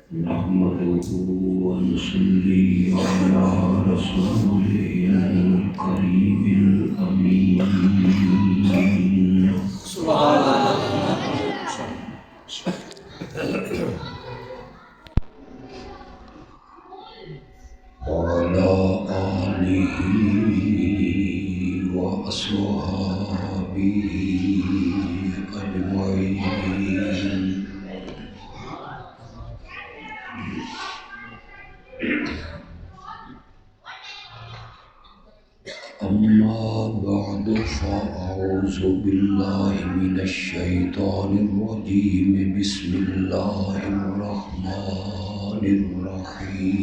نحمده ونصلي على رسوله الكريم الأمين وعلى آله وأصحابه أجمعين. أما بعد فأعوذ بالله من الشيطان الرجيم. بسم الله الرحمن الرحيم.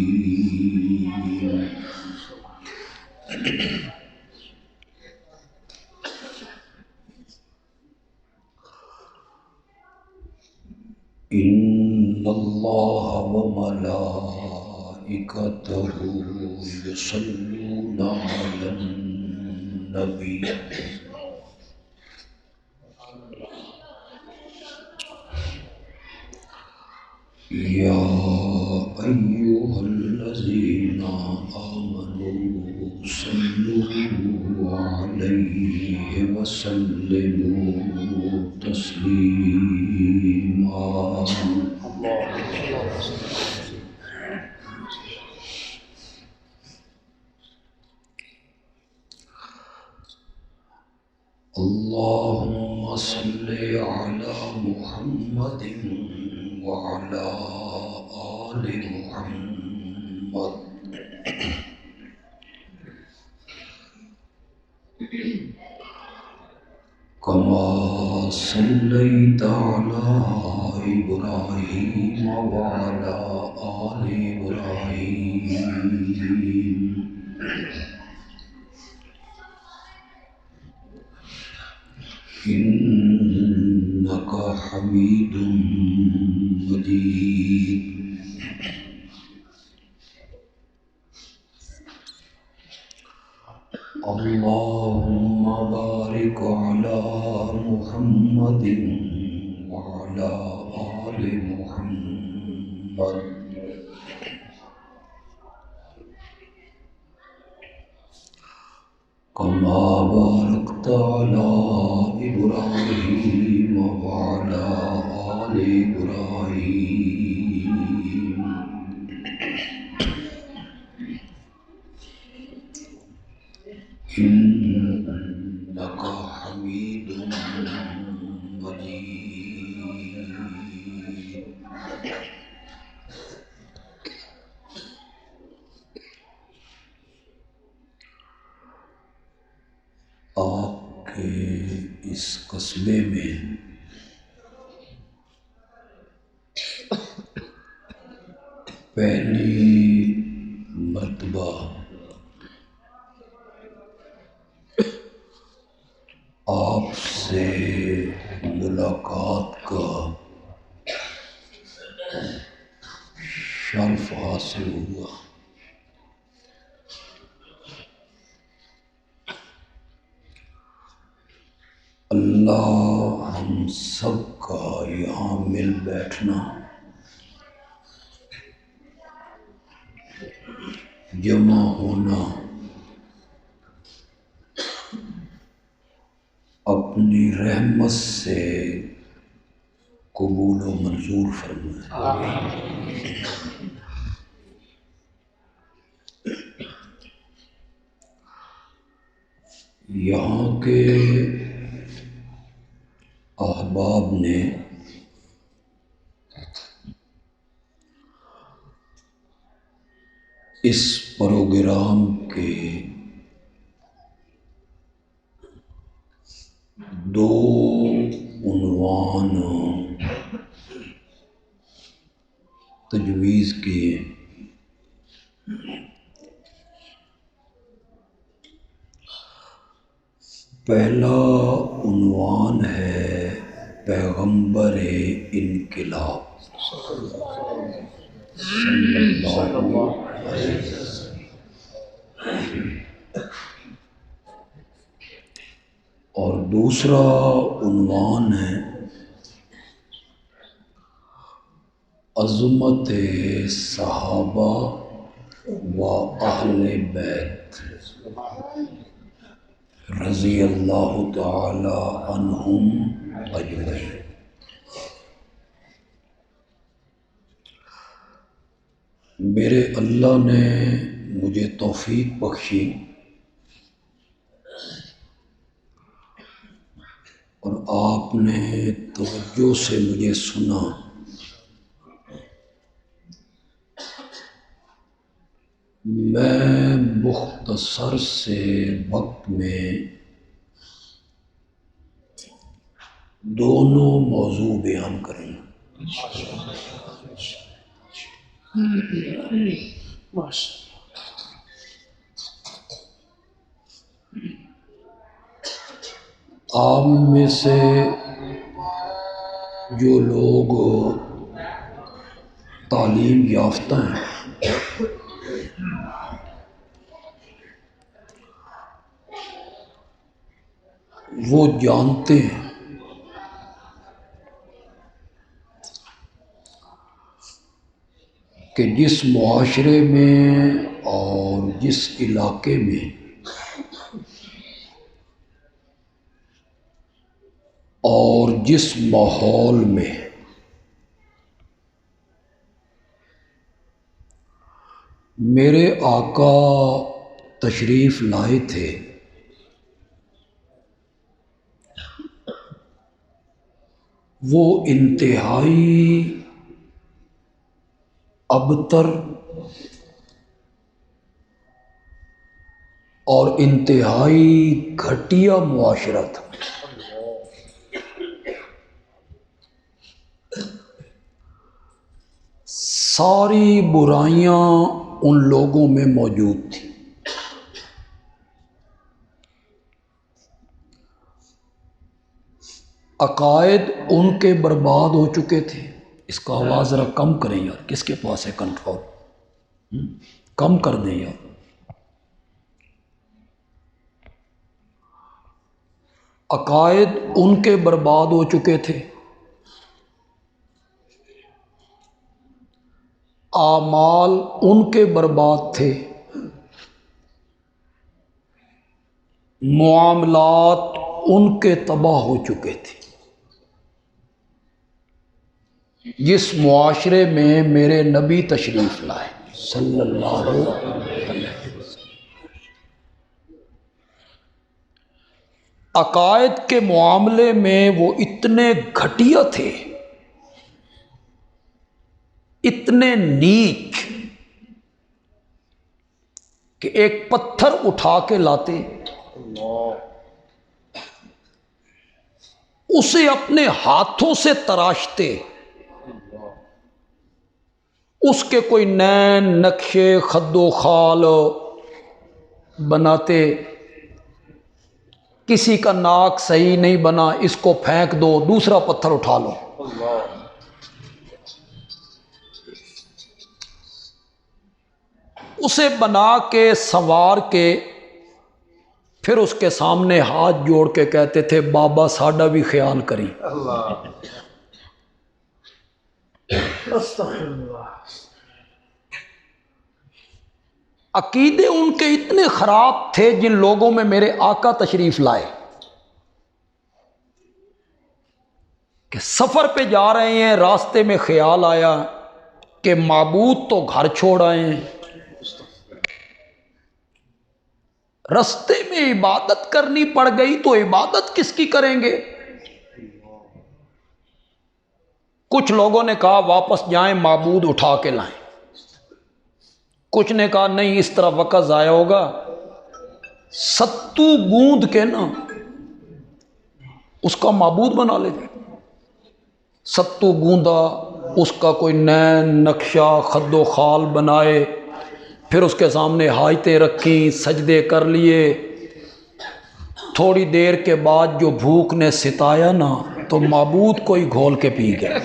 إن الله وملائكته يصلون على النبي يا أيها الذين آمنوا صلوا عليه وسلموا تسليما. اللهم صل على محمد وعلى آل محمد كما صليت على إبراهيم وعلى آل إبراهيم إنك حميد مجيد. اللهم بارك على محمد وعلى آل محمد كما باركت على إبراهيم وعلى آل إبراهيم إنك حميد مجيد. آپ کے اس قصبے میں پہلی مرتبہ آپ سے ملاقات کا شرف حاصل ہوا. اللہ ہم سب کا یہاں مل بیٹھنا، جمع ہونا اپنی رحمت سے قبول و منظور فرمائے. یہاں کے احباب نے اس پروگرام کے دو عنوان تجویز کیے. پہلا عنوان ہے پیغمبر انقلاب صلی اللہ علیہ وسلم، اور دوسرا عنوان ہے عظمت صحابہ و اہل بیت رضی اللہ تعالی عنہم اجمعین۔ میرے اللہ نے مجھے توفیق بخشی اور آپ نے توجہ سے مجھے سنا۔ میں مختصر سے وقت میں دونوں موضوع بیان کروں گا۔ عام میں سے جو لوگ تعلیم یافتہ ہیں وہ جانتے ہیں کہ جس معاشرے میں اور جس علاقے میں اور جس ماحول میں میرے آقا تشریف لائے تھے، وہ انتہائی ابتر اور انتہائی گھٹیا معاشرہ تھا۔ ساری برائیاں ان لوگوں میں موجود تھیں۔ عقائد ان کے برباد ہو چکے تھے۔ اس کا آواز ذرا کم کریں یار، کس کے پاس ہے کنٹرول؟ کم کر دیں یار۔ عقائد ان کے برباد ہو چکے تھے، اعمال ان کے برباد تھے، معاملات ان کے تباہ ہو چکے تھے۔ جس معاشرے میں میرے نبی تشریف لائے صلی اللہ علیہ وسلم، عقائد کے معاملے میں وہ اتنے گھٹیا تھے، اتنے نیچ کہ ایک پتھر اٹھا کے لاتے، اسے اپنے ہاتھوں سے تراشتے، اس کے کوئی نین نقشے خد و خال بناتے، کسی کا ناک صحیح نہیں بنا، اس کو پھینک دو، دوسرا پتھر اٹھا لو۔ اسے بنا کے سنوار کے پھر اس کے سامنے ہاتھ جوڑ کے کہتے تھے بابا ساڈا بھی خیال کری۔ عقیدے ان کے اتنے خراب تھے جن لوگوں میں میرے آقا تشریف لائے کہ سفر پہ جا رہے ہیں، راستے میں خیال آیا کہ معبود تو گھر چھوڑ آئے ہیں، راستے میں عبادت کرنی پڑ گئی تو عبادت کس کی کریں گے؟ کچھ لوگوں نے کہا واپس جائیں، معبود اٹھا کے لائیں۔ کچھ نے کہا نہیں، اس طرح وقت ضائع ہوگا، ستو گوند کے نا اس کا معبود بنا لیتے۔ ستو گوندا، اس کا کوئی نین نقشہ خد و خال بنائے، پھر اس کے سامنے حاجتیں رکھیں، سجدے کر لیے۔ تھوڑی دیر کے بعد جو بھوک نے ستایا نا تو معبود کو ہی گھول کے پی گیا۔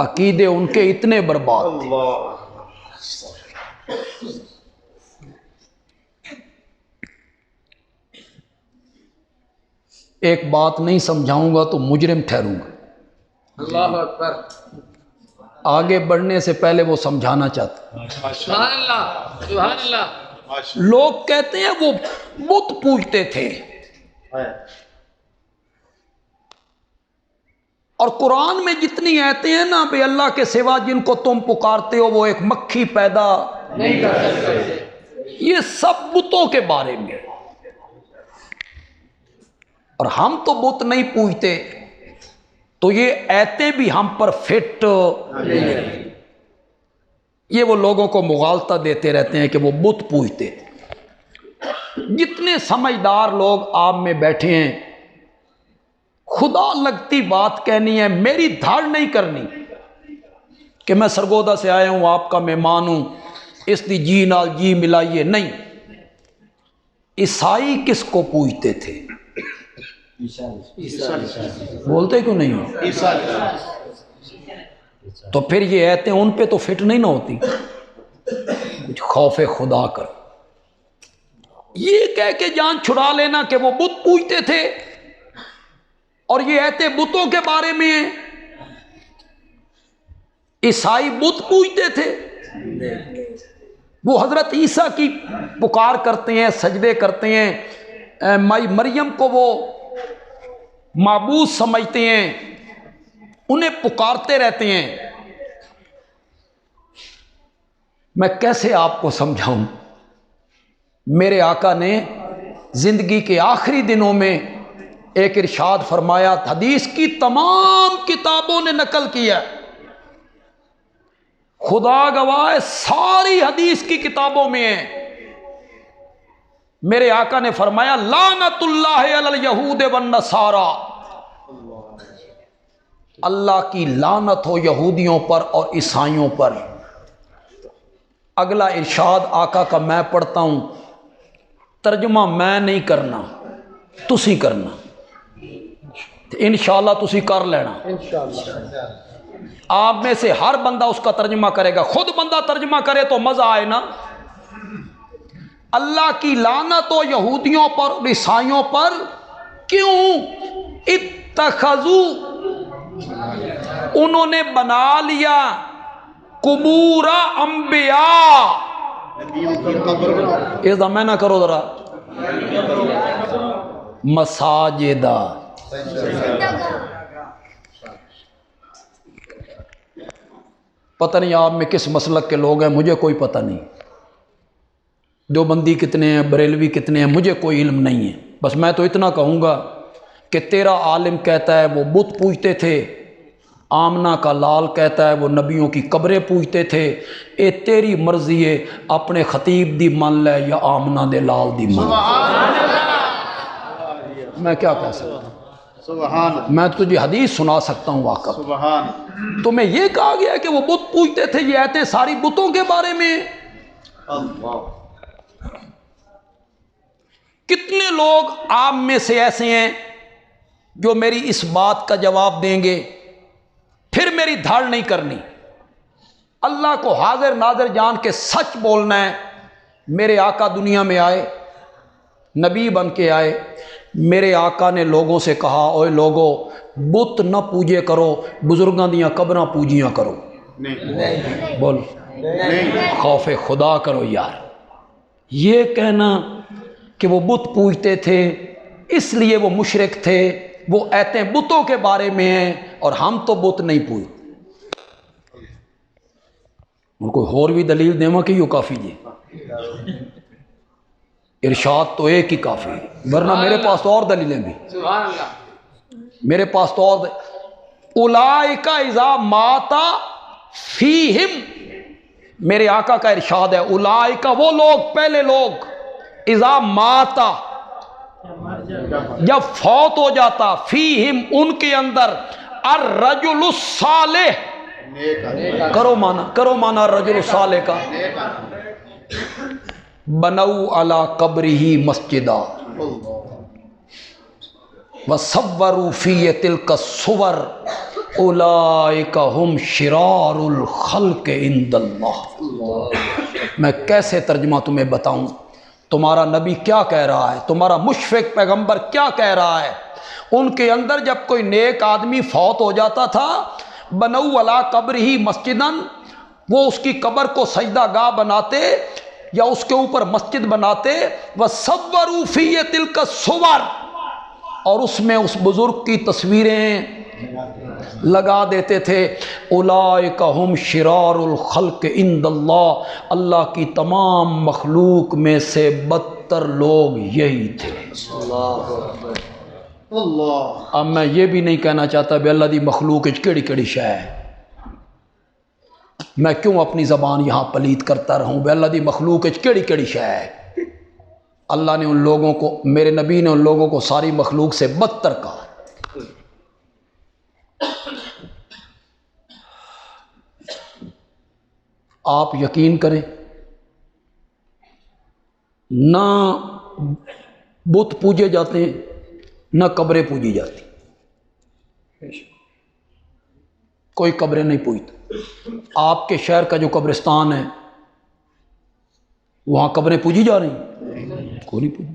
عقیدے ان کے اتنے برباد تھے۔ ایک بات نہیں سمجھاؤں گا تو مجرم ٹھہروں گا۔ اللہ اکبر، آگے بڑھنے سے پہلے وہ سمجھانا چاہتا۔ سبحان اللہ، سبحان اللہ۔ لوگ کہتے ہیں وہ بت پوجتے تھے، اور قرآن میں جتنی آیتیں ہیں نا بے اللہ کے سوا جن کو تم پکارتے ہو وہ ایک مکھی پیدا نہیں کر سکتے، یہ سب بتوں کے بارے میں، اور ہم تو بت نہیں پوجتے، تو یہ آیتیں بھی ہم پر فٹ۔ یہ وہ لوگوں کو مغالطہ دیتے رہتے ہیں کہ وہ بت پوجتے تھے۔ جتنے سمجھدار لوگ آپ میں بیٹھے ہیں، خدا لگتی بات کہنی ہے، میری دھاڑ نہیں کرنی کہ میں سرگودا سے آیا ہوں، آپ کا مہمان ہوں، اس دی جی نال جی ملائیے، نہیں۔ عیسائی کس کو پوجتے تھے؟ بولتے کیوں نہیں ہو؟ تو پھر یہ آیتیں ان پہ تو فٹ نہیں نہ ہوتی۔ کچھ خوف خدا کرو۔ یہ کہہ کے جان چھڑا لینا کہ وہ بت پوجتے تھے اور یہ آیتیں بتوں کے بارے میں ہیں۔ عیسائی بت پوجتے تھے، وہ حضرت عیسیٰ کی پکار کرتے ہیں، سجدے کرتے ہیں، مائی مریم کو وہ معبود سمجھتے ہیں، انہیں پکارتے رہتے ہیں۔ میں کیسے آپ کو سمجھاؤں؟ میرے آقا نے زندگی کے آخری دنوں میں ایک ارشاد فرمایا، حدیث کی تمام کتابوں نے نقل کیا، خدا گواہ ہے ساری حدیث کی کتابوں میں ہے۔ میرے آقا نے فرمایا، لعنت اللہ علی الیہود والنصارى، اللہ کی لعنت ہو یہودیوں پر اور عیسائیوں پر۔ اگلا ارشاد آقا کا میں پڑھتا ہوں، ترجمہ میں نہیں کرنا، تسی کرنا، انشاءاللہ تسی کر لینا۔ آپ میں سے ہر بندہ اس کا ترجمہ کرے گا، خود بندہ ترجمہ کرے تو مزہ آئے نا۔ اللہ کی لعنت ہو یہودیوں پر اور عیسائیوں پر، کیوں؟ اتخذوا، انہوں نے بنا لیا قبور انبیاء، اس دا میں نہ کرو ذرا، مساجدہ، پتہ نہیں آپ میں کس مسلک کے لوگ ہیں، مجھے کوئی پتہ نہیں، دیوبندی کتنے ہیں، بریلوی کتنے ہیں، مجھے کوئی علم نہیں ہے۔ بس میں تو اتنا کہوں گا کہ تیرا عالم کہتا ہے وہ بت پوجتے تھے، آمنہ کا لال کہتا ہے وہ نبیوں کی قبریں پوجتے تھے، اے تیری مرضی ہے، اپنے خطیب دی من لے یا آمنہ دے لال دی من لے۔ میں کیا کہہ سکتا ہوں؟ میں تجھے حدیث سنا سکتا ہوں واقعہ۔ تمہیں یہ کہا گیا کہ وہ بت پوجتے تھے، یہ آیتیں ساری بتوں کے بارے میں۔ کتنے لوگ آپ میں سے ایسے ہیں جو میری اس بات کا جواب دیں گے، پھر میری دھاڑ نہیں کرنی، اللہ کو حاضر ناظر جان کے سچ بولنا ہے۔ میرے آقا دنیا میں آئے، نبی بن کے آئے، میرے آقا نے لوگوں سے کہا، اوے لوگو بت نہ پوجے کرو، بزرگاں دیاں قبراں پوجیاں کرو۔ بول، خوف خدا کرو یار۔ یہ کہنا کہ وہ بت پوجتے تھے اس لیے وہ مشرک تھے، وہ آیتیں بتوں کے بارے میں ہیں اور ہم تو بت نہیں پوجتے۔ ان کو اور بھی دلیل دیواں کہ یہ کافی جی، ارشاد تو ایک ہی کافی ہے، ورنہ میرے پاس تو اور دلیلیں بھی، سبحان اللہ، میرے پاس تو اور اولئک اذا مات فیہم، میرے آقا کا ارشاد ہے، اولئک وہ لوگ، پہلے لوگ، اذا مات جب فوت ہو جاتا، فیہم ان کے اندر، الرجل الصالح، کرو مانا الرجل الصالح کا، بنوا علی قبرہ مسجدا وصوروا فی تلک الصور اولئک ہم شرار الخلق عند اللہ۔ میں کیسے ترجمہ تمہیں بتاؤں؟ تمہارا نبی کیا کہہ رہا ہے، تمہارا مشفق پیغمبر کیا کہہ رہا ہے؟ ان کے اندر جب کوئی نیک آدمی فوت ہو جاتا تھا، بنو علی قبر ہی مسجدن، وہ اس کی قبر کو سجدہ گاہ بناتے یا اس کے اوپر مسجد بناتے، وصوروا فی تلک الصور، اور اس میں اس بزرگ کی تصویریں لگا دیتے تھے۔ اولئک ہم شرار الخلق عند اللہ، اللہ کی تمام مخلوق میں سے بدتر لوگ یہی تھے۔ اب میں یہ بھی نہیں کہنا چاہتا بھی اللہ دی مخلوق کیڑی کیڑی شے ہے، میں کیوں اپنی زبان یہاں پلید کرتا رہوں بے اللہ دی مخلوق کیڑی کیڑی شے ہے۔ اللہ نے ان لوگوں کو، میرے نبی نے ان لوگوں کو ساری مخلوق سے بدتر کہا۔ آپ یقین کریں، نہ بت پوجے جاتے ہیں نہ قبریں پوجی جاتی، کوئی قبریں نہیں پوجتا۔ آپ کے شہر کا جو قبرستان ہے وہاں قبریں پوجی جا رہی ہیں؟ کوئی نہیں پوجی۔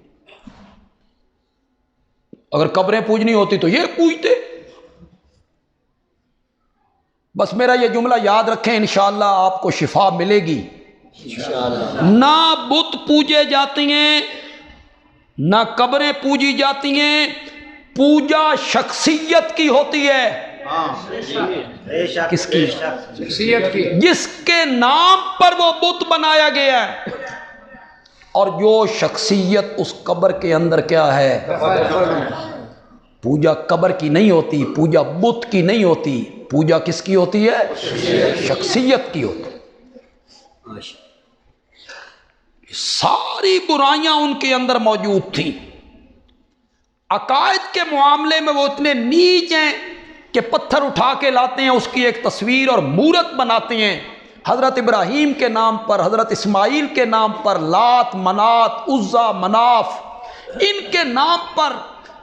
اگر قبریں پوجنی ہوتی تو یہ پوجتے۔ بس میرا یہ جملہ یاد رکھیں، انشاءاللہ آپ کو شفا ملے گی۔ نہ بت پوجے جاتی ہیں نہ قبریں پوجی جاتی ہیں، پوجا شخصیت کی ہوتی ہے۔ کس کی؟ شخصیت کی، جس کے نام پر وہ بت بنایا گیا ہے، اور جو شخصیت اس قبر کے اندر کیا ہے، پوجا قبر کی نہیں ہوتی، پوجا بت کی نہیں ہوتی، پوجا کس کی ہوتی ہے؟ شخصیت کی ہوتی ہے۔ ساری برائیاں ان کے اندر موجود تھیں۔ عقائد کے معاملے میں وہ اتنے نیچ ہیں کہ پتھر اٹھا کے لاتے ہیں، اس کی ایک تصویر اور مورت بناتے ہیں۔ حضرت ابراہیم کے نام پر، حضرت اسماعیل کے نام پر، لات، منات، عزا، مناف، ان کے نام پر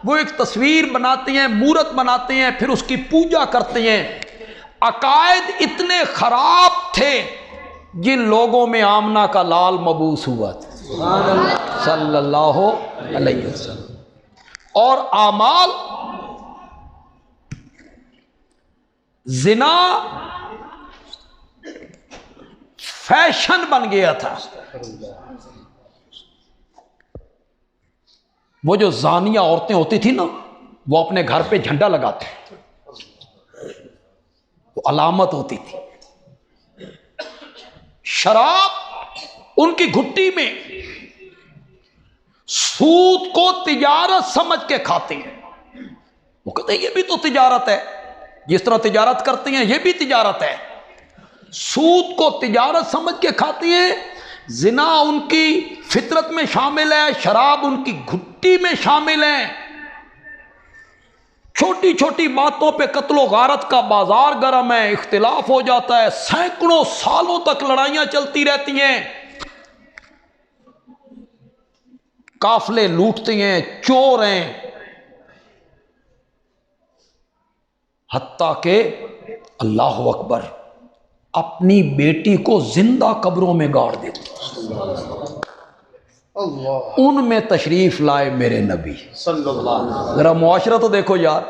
وہ ایک تصویر بناتے ہیں، مورت بناتے ہیں، پھر اس کی پوجا کرتے ہیں۔ عقائد اتنے خراب تھے جن لوگوں میں آمنہ کا لال مبعوث ہوا تھا صلی اللہ علیہ وسلم۔ اور اعمال، زنا فیشن بن گیا تھا۔ وہ جو زانیہ عورتیں ہوتی تھی نا، وہ اپنے گھر پہ جھنڈا لگاتے، وہ علامت ہوتی تھی۔ شراب ان کی گھٹی میں، سود کو تجارت سمجھ کے کھاتے ہیں۔ وہ کہتے ہیں یہ بھی تو تجارت ہے، جس طرح تجارت کرتے ہیں یہ بھی تجارت ہے۔ سود کو تجارت سمجھ کے کھاتے ہیں۔ زنا ان کی فطرت میں شامل ہے، شراب ان کی گھٹی میں شامل ہے۔ چھوٹی چھوٹی باتوں پہ قتل و غارت کا بازار گرم ہے، اختلاف ہو جاتا ہے، سینکڑوں سالوں تک لڑائیاں چلتی رہتی ہیں، قافلے لوٹتے ہیں، چور ہیں، حتیٰ کہ اللہ اکبر اپنی بیٹی کو زندہ قبروں میں گاڑ دیتے۔ ان میں تشریف لائے میرے نبی صلی اللہ علیہ وسلم۔ ذرا معاشرہ تو دیکھو یار،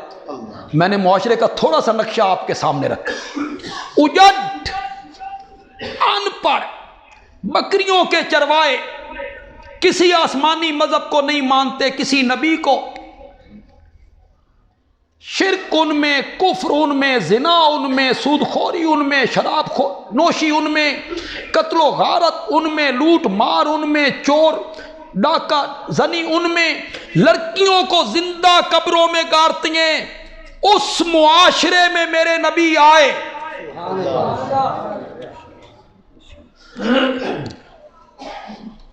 میں نے معاشرے کا تھوڑا سا نقشہ آپ کے سامنے رکھا۔ اجڈ، ان پڑھ، بکریوں کے چروائے، کسی آسمانی مذہب کو نہیں مانتے، کسی نبی کو، شرک ان میں، کفر ان میں، زنا ان میں، سود خوری ان میں، شراب نوشی ان میں، قتل و غارت ان میں، لوٹ مار ان میں، چور ڈاکہ زنی ان میں، لڑکیوں کو زندہ قبروں میں گاڑتی ہیں۔ اس معاشرے میں میرے نبی آئے۔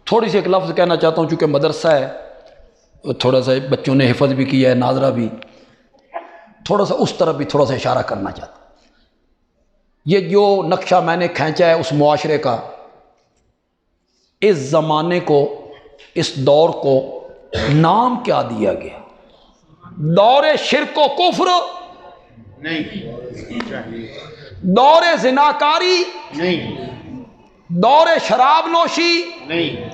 تھوڑی سی ایک لفظ کہنا چاہتا ہوں، چونکہ مدرسہ ہے، تھوڑا سا بچوں نے حفظ بھی کیا ہے، ناظرہ بھی، تھوڑا سا اس طرف بھی تھوڑا سا اشارہ کرنا چاہتا ہوں۔ یہ جو نقشہ میں نے کھینچا ہے اس معاشرے کا، اس زمانے کو، اس دور کو نام کیا دیا گیا؟ دور شرک و کفر نہیں، دور زناکاری نہیں، دور شراب نوشی نہیں،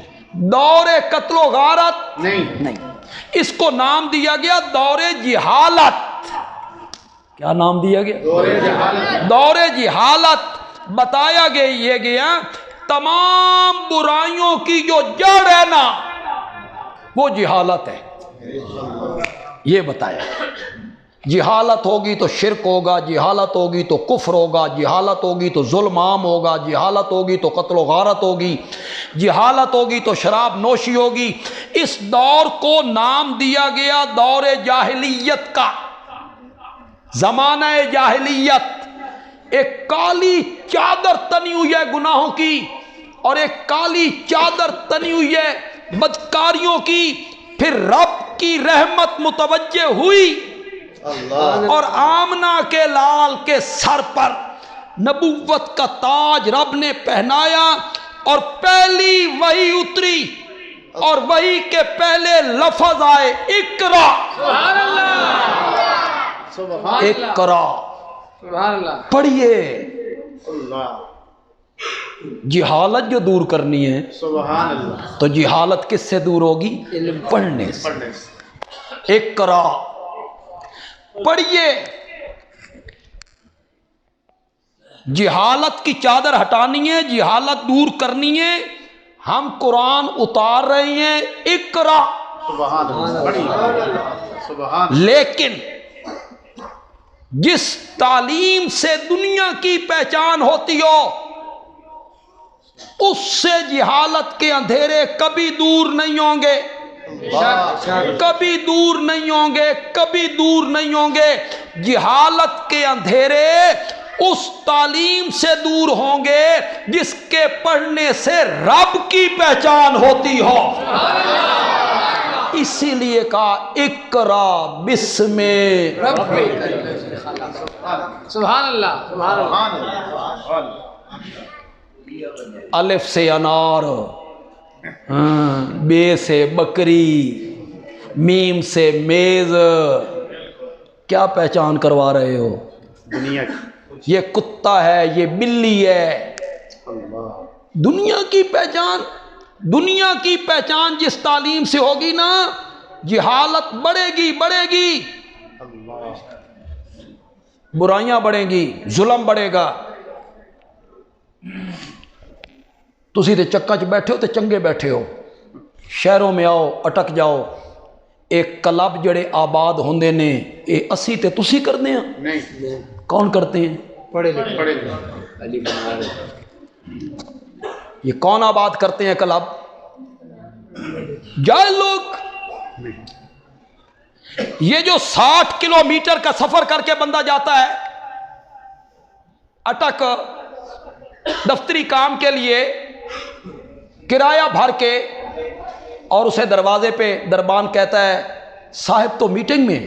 دور قتل و غارت نہیں۔ اس کو نام دیا گیا دور جہالت. کیا نام دیا گیا؟ دور جہالت. بتایا گیا تمام برائیوں کی جو جڑ ہے نا وہ جہالت ہے. یہ بتایا جہالت ہوگی تو شرک ہوگا، جہالت ہوگی تو کفر ہوگا، جہالت ہوگی تو ظلم عام ہوگا، جہالت ہوگی تو قتل و غارت ہوگی، جہالت ہوگی تو شراب نوشی ہوگی. اس دور کو نام دیا گیا دور جاہلیت کا. زمانہ جاہلیت. ایک کالی چادر تنی ہوئی ہے گناہوں کی، اور ایک کالی چادر تنی ہوئی ہے بدکاریوں کی. پھر رب کی رحمت متوجہ ہوئی اور آمنہ کے لال کے سر پر نبوت کا تاج رب نے پہنایا، اور پہلی وحی اتری، اور وحی کے پہلے لفظ آئے اقرا. سبحان اللہ، سبحان اللہ، اقرا سبحان اللہ. پڑھیے. جہالت جو دور کرنی ہے سبحان اللہ، تو جہالت کس سے دور ہوگی؟ پڑھنے سے. اقرا پڑھیے. جہالت کی چادر ہٹانی ہے، جہالت دور کرنی ہے. ہم قرآن اتار رہے ہیں اقرا. سبحان اللہ، سبحان. لیکن جس تعلیم سے دنیا کی پہچان ہوتی ہو اس سے جہالت کے اندھیرے کبھی دور نہیں ہوں گے، کبھی دور نہیں ہوں گے، کبھی دور نہیں ہوں گے. جہالت کے اندھیرے اس تعلیم سے دور ہوں گے جس کے پڑھنے سے رب کی پہچان ہوتی ہو. اسی لیے کہا اقرا بسم سبحان اللہ، سبحان اللہ. الف سے انار، بے سے بکری، میم سے میز. کیا پہچان کروا رہے ہو؟ دنیا یہ کتا ہے، یہ بلی ہے. دنیا کی پہچان، دنیا کی پہچان جس تعلیم سے ہوگی نا جہالت بڑھے گی، بڑھے گی. برائیاں بڑھیں گی، ظلم بڑھے گا. تسی تے چکا چ بیٹھے ہو تے چنگے بیٹھے ہو. شہروں میں آؤ اٹک جاؤ. ایک کلب جڑے آباد ہوندے نے اے اسی تے تسی کرنے ہیں؟ نہیں، کون کرتے ہیں؟ پڑھے لکھے. یہ کون آباد کرتے ہیں کلب؟ جاہل لوگ. یہ جو 60 کلومیٹر کا سفر کر کے بندہ جاتا ہے اٹک دفتری کام کے لیے، کرایہ بھر کے، اور اسے دروازے پہ دربان کہتا ہے صاحب تو میٹنگ میں.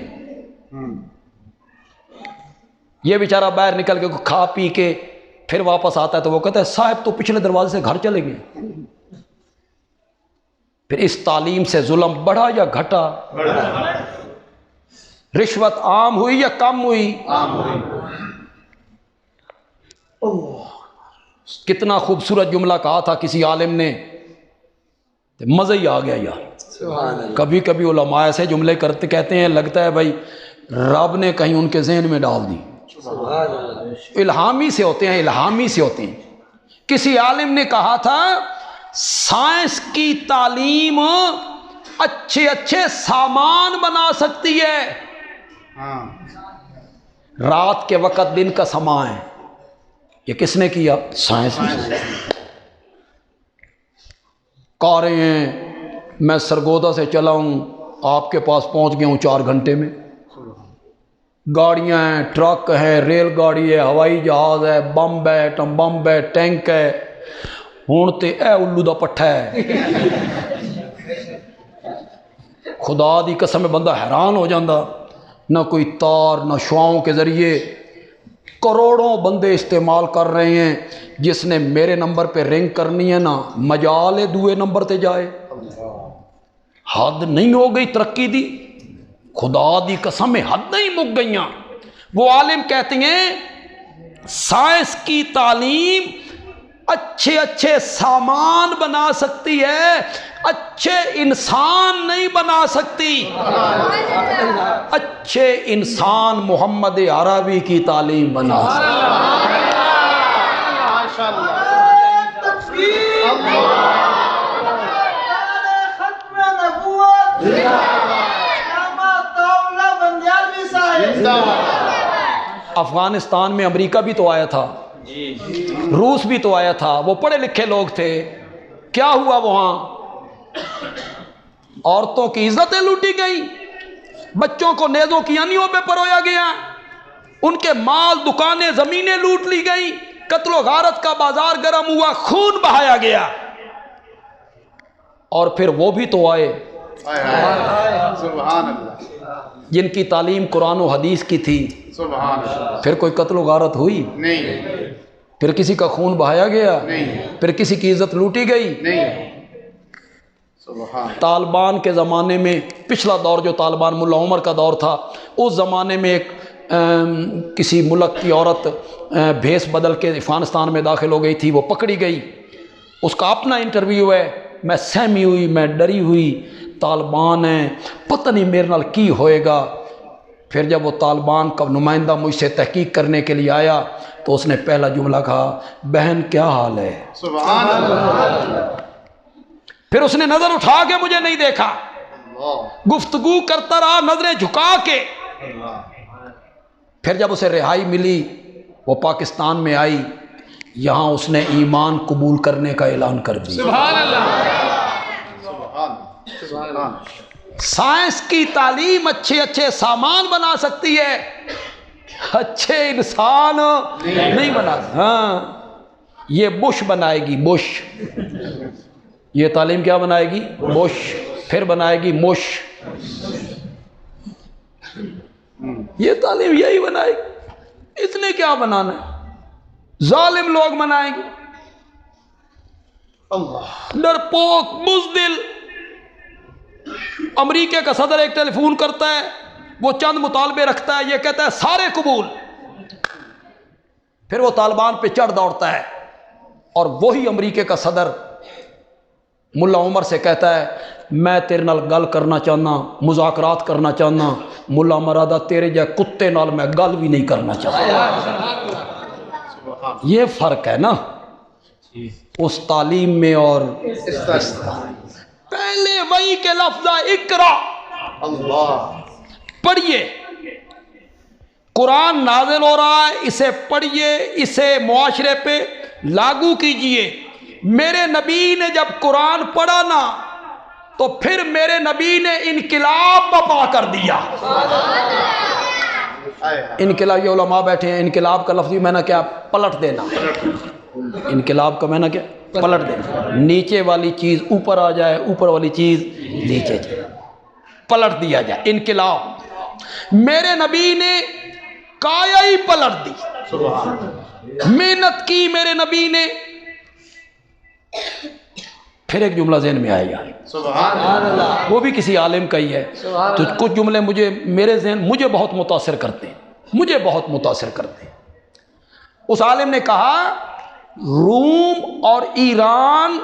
یہ بیچارہ باہر نکل کے کھا پی کے پھر واپس آتا ہے تو وہ کہتا ہے صاحب تو پچھلے دروازے سے گھر چلے گئے. پھر اس تعلیم سے ظلم بڑھا یا گھٹا؟ رشوت عام ہوئی یا کم ہوئی؟ کتنا خوبصورت جملہ کہا تھا کسی عالم نے، مزہ ہی آ گیا یار. کبھی کبھی علماء ایسے جملے کرتے کہتے ہیں لگتا ہے بھائی رب نے کہیں ان کے ذہن میں ڈال دی. الہامی سے ہوتے ہیں، الہامی سے ہوتے ہیں. کسی عالم نے کہا تھا سائنس کی تعلیم اچھے اچھے سامان بنا سکتی ہے. رات کے وقت دن کا سما ہے. یہ کس نے کیا؟ سائنس نے. کاریں ہیں، میں سرگودا سے چلا ہوں آپ کے پاس پہنچ گیا ہوں 4 گھنٹے میں. گاڑیاں ہیں، ٹرک ہے، ریل گاڑی ہے، ہوائی جہاز ہے، بم ہے، ایٹم بم ہے، ٹینک ہے. ہون تے اے الو دا پٹھا ہے. خدا دی قسم بندہ حیران ہو جاندہ. نہ کوئی تار، نہ شعاؤں کے ذریعے کروڑوں بندے استعمال کر رہے ہیں. جس نے میرے نمبر پہ رنگ کرنی ہے نا مجال دوئے نمبر تے جائے. حد نہیں ہو گئی ترقی دی؟ خدا دی قسم حد نہیں مک گئیاں. وہ عالم کہتے ہیں سائنس کی تعلیم اچھے اچھے سامان بنا سکتی ہے. اچھے انسان نہیں بنا سکتی، اچھے انسان محمد عربی کی تعلیم بنا سکتی۔ افغانستان میں امریکہ بھی تو آیا تھا، روس بھی تو آیا تھا، وہ پڑھے لکھے لوگ تھے، کیا ہوا وہاں؟ عورتوں کی عزتیں لوٹی گئی، بچوں کو نیزوں کی انیوں پہ پرویا گیا، ان کے مال، دکانیں، زمینیں لوٹ لی گئی، قتل و غارت کا بازار گرم ہوا، خون بہایا گیا۔ اور پھر وہ بھی تو آئے سبحان اللہ، جن کی تعلیم قرآن و حدیث کی تھی، سبحان اللہ، پھر کوئی قتل و غارت ہوئی؟ نہیں، پھر کسی کا خون بہایا گیا؟ نہیں، پھر کسی کی عزت لوٹی گئی؟ نہیں، سبحان طالبان کے زمانے میں، پچھلا دور جو طالبان ملا عمر کا دور تھا، اس زمانے میں ایک کسی ملک کی عورت بھیس بدل کے افغانستان میں داخل ہو گئی تھی، وہ پکڑی گئی، اس کا اپنا انٹرویو ہے، میں سہمی ہوئی، میں ڈری ہوئی، طالبان ہیں، پتہ نہیں میرے نال کی ہوئے گا۔ پھر جب وہ طالبان کا نمائندہ مجھ سے تحقیق کرنے کے لیے آیا تو اس نے پہلا جملہ کہا، بہن کیا حال ہے؟ سبحان اللہ، پھر اس نے نظر اٹھا کے مجھے نہیں دیکھا، گفتگو کرتا رہا نظریں جھکا کے۔ پھر جب اسے رہائی ملی، وہ پاکستان میں آئی، یہاں اس نے ایمان قبول کرنے کا اعلان کر دیا۔ سبحان اللہ، سبحان، سائنس کی تعلیم اچھے اچھے سامان بنا سکتی ہے، اچھے انسان نہیں بنا سکتی۔ ہاں، یہ بش بنائے گی، بش، یہ تعلیم کیا بنائے گی؟ بش، پھر بنائے گی مش، یہ تعلیم یہی بنائے گی، اس نے کیا بنانا ہے؟ ظالم لوگ بنائیں گے، اللہ، ڈرپوک، بزدل۔ امریکہ کا صدر ایک ٹیلی فون کرتا ہے، وہ چند مطالبے رکھتا ہے، یہ کہتا ہے سارے قبول، پھر وہ طالبان پہ چڑھ دوڑتا ہے، اور وہی امریکہ کا صدر ملا عمر سے کہتا ہے میں تیرے نال گل کرنا چاہنا، مذاکرات کرنا چاہنا۔ ملا عمر آدھا تیرے جائے کتے نال میں گل بھی نہیں کرنا چاہتا۔ یہ فرق ہے نا اس تعلیم میں اور اس پہلے وہی کے لفظ اقرا، اللہ، پڑھیے، قرآن نازل ہو رہا ہے، اسے پڑھیے، اسے معاشرے پہ لاگو کیجئے۔ میرے نبی نے جب قرآن پڑھا نا تو پھر میرے نبی نے انقلاب برپا کر دیا۔ انقلاب، یہ علماء بیٹھے ہیں، انقلاب کا لفظ میں نے کیا؟ پلٹ دینا۔ انقلاب کا میں نے کیا؟ پلٹ دینا، نیچے والی چیز اوپر آ جائے، اوپر والی چیز نیچے جائے، پلٹ دیا جائے، انقلاب۔ میرے نبی نے کایا ہی پلٹ دی، محنت کی میرے نبی نے۔ پھر ایک جملہ ذہن میں آئے گا، سبحان اللہ، وہ بھی کسی عالم کا ہی ہے، تو کچھ جملے مجھے بہت متاثر کرتے ہیں، مجھے بہت متاثر کرتے ہیں۔ اس عالم نے کہا روم اور ایران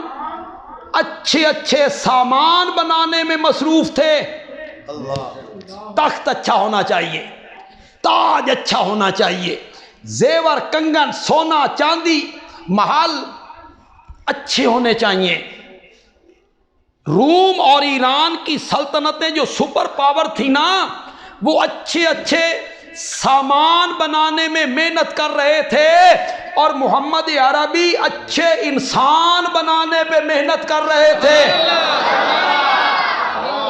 اچھے اچھے سامان بنانے میں مصروف تھے۔ تخت اچھا ہونا چاہیے، تاج اچھا ہونا چاہیے، زیور، کنگن، سونا، چاندی، محل اچھے ہونے چاہیے۔ روم اور ایران کی سلطنتیں جو سپر پاور تھی نا، وہ اچھے اچھے سامان بنانے میں محنت کر رہے تھے، اور محمد عربی اچھے انسان بنانے پہ محنت کر رہے تھے۔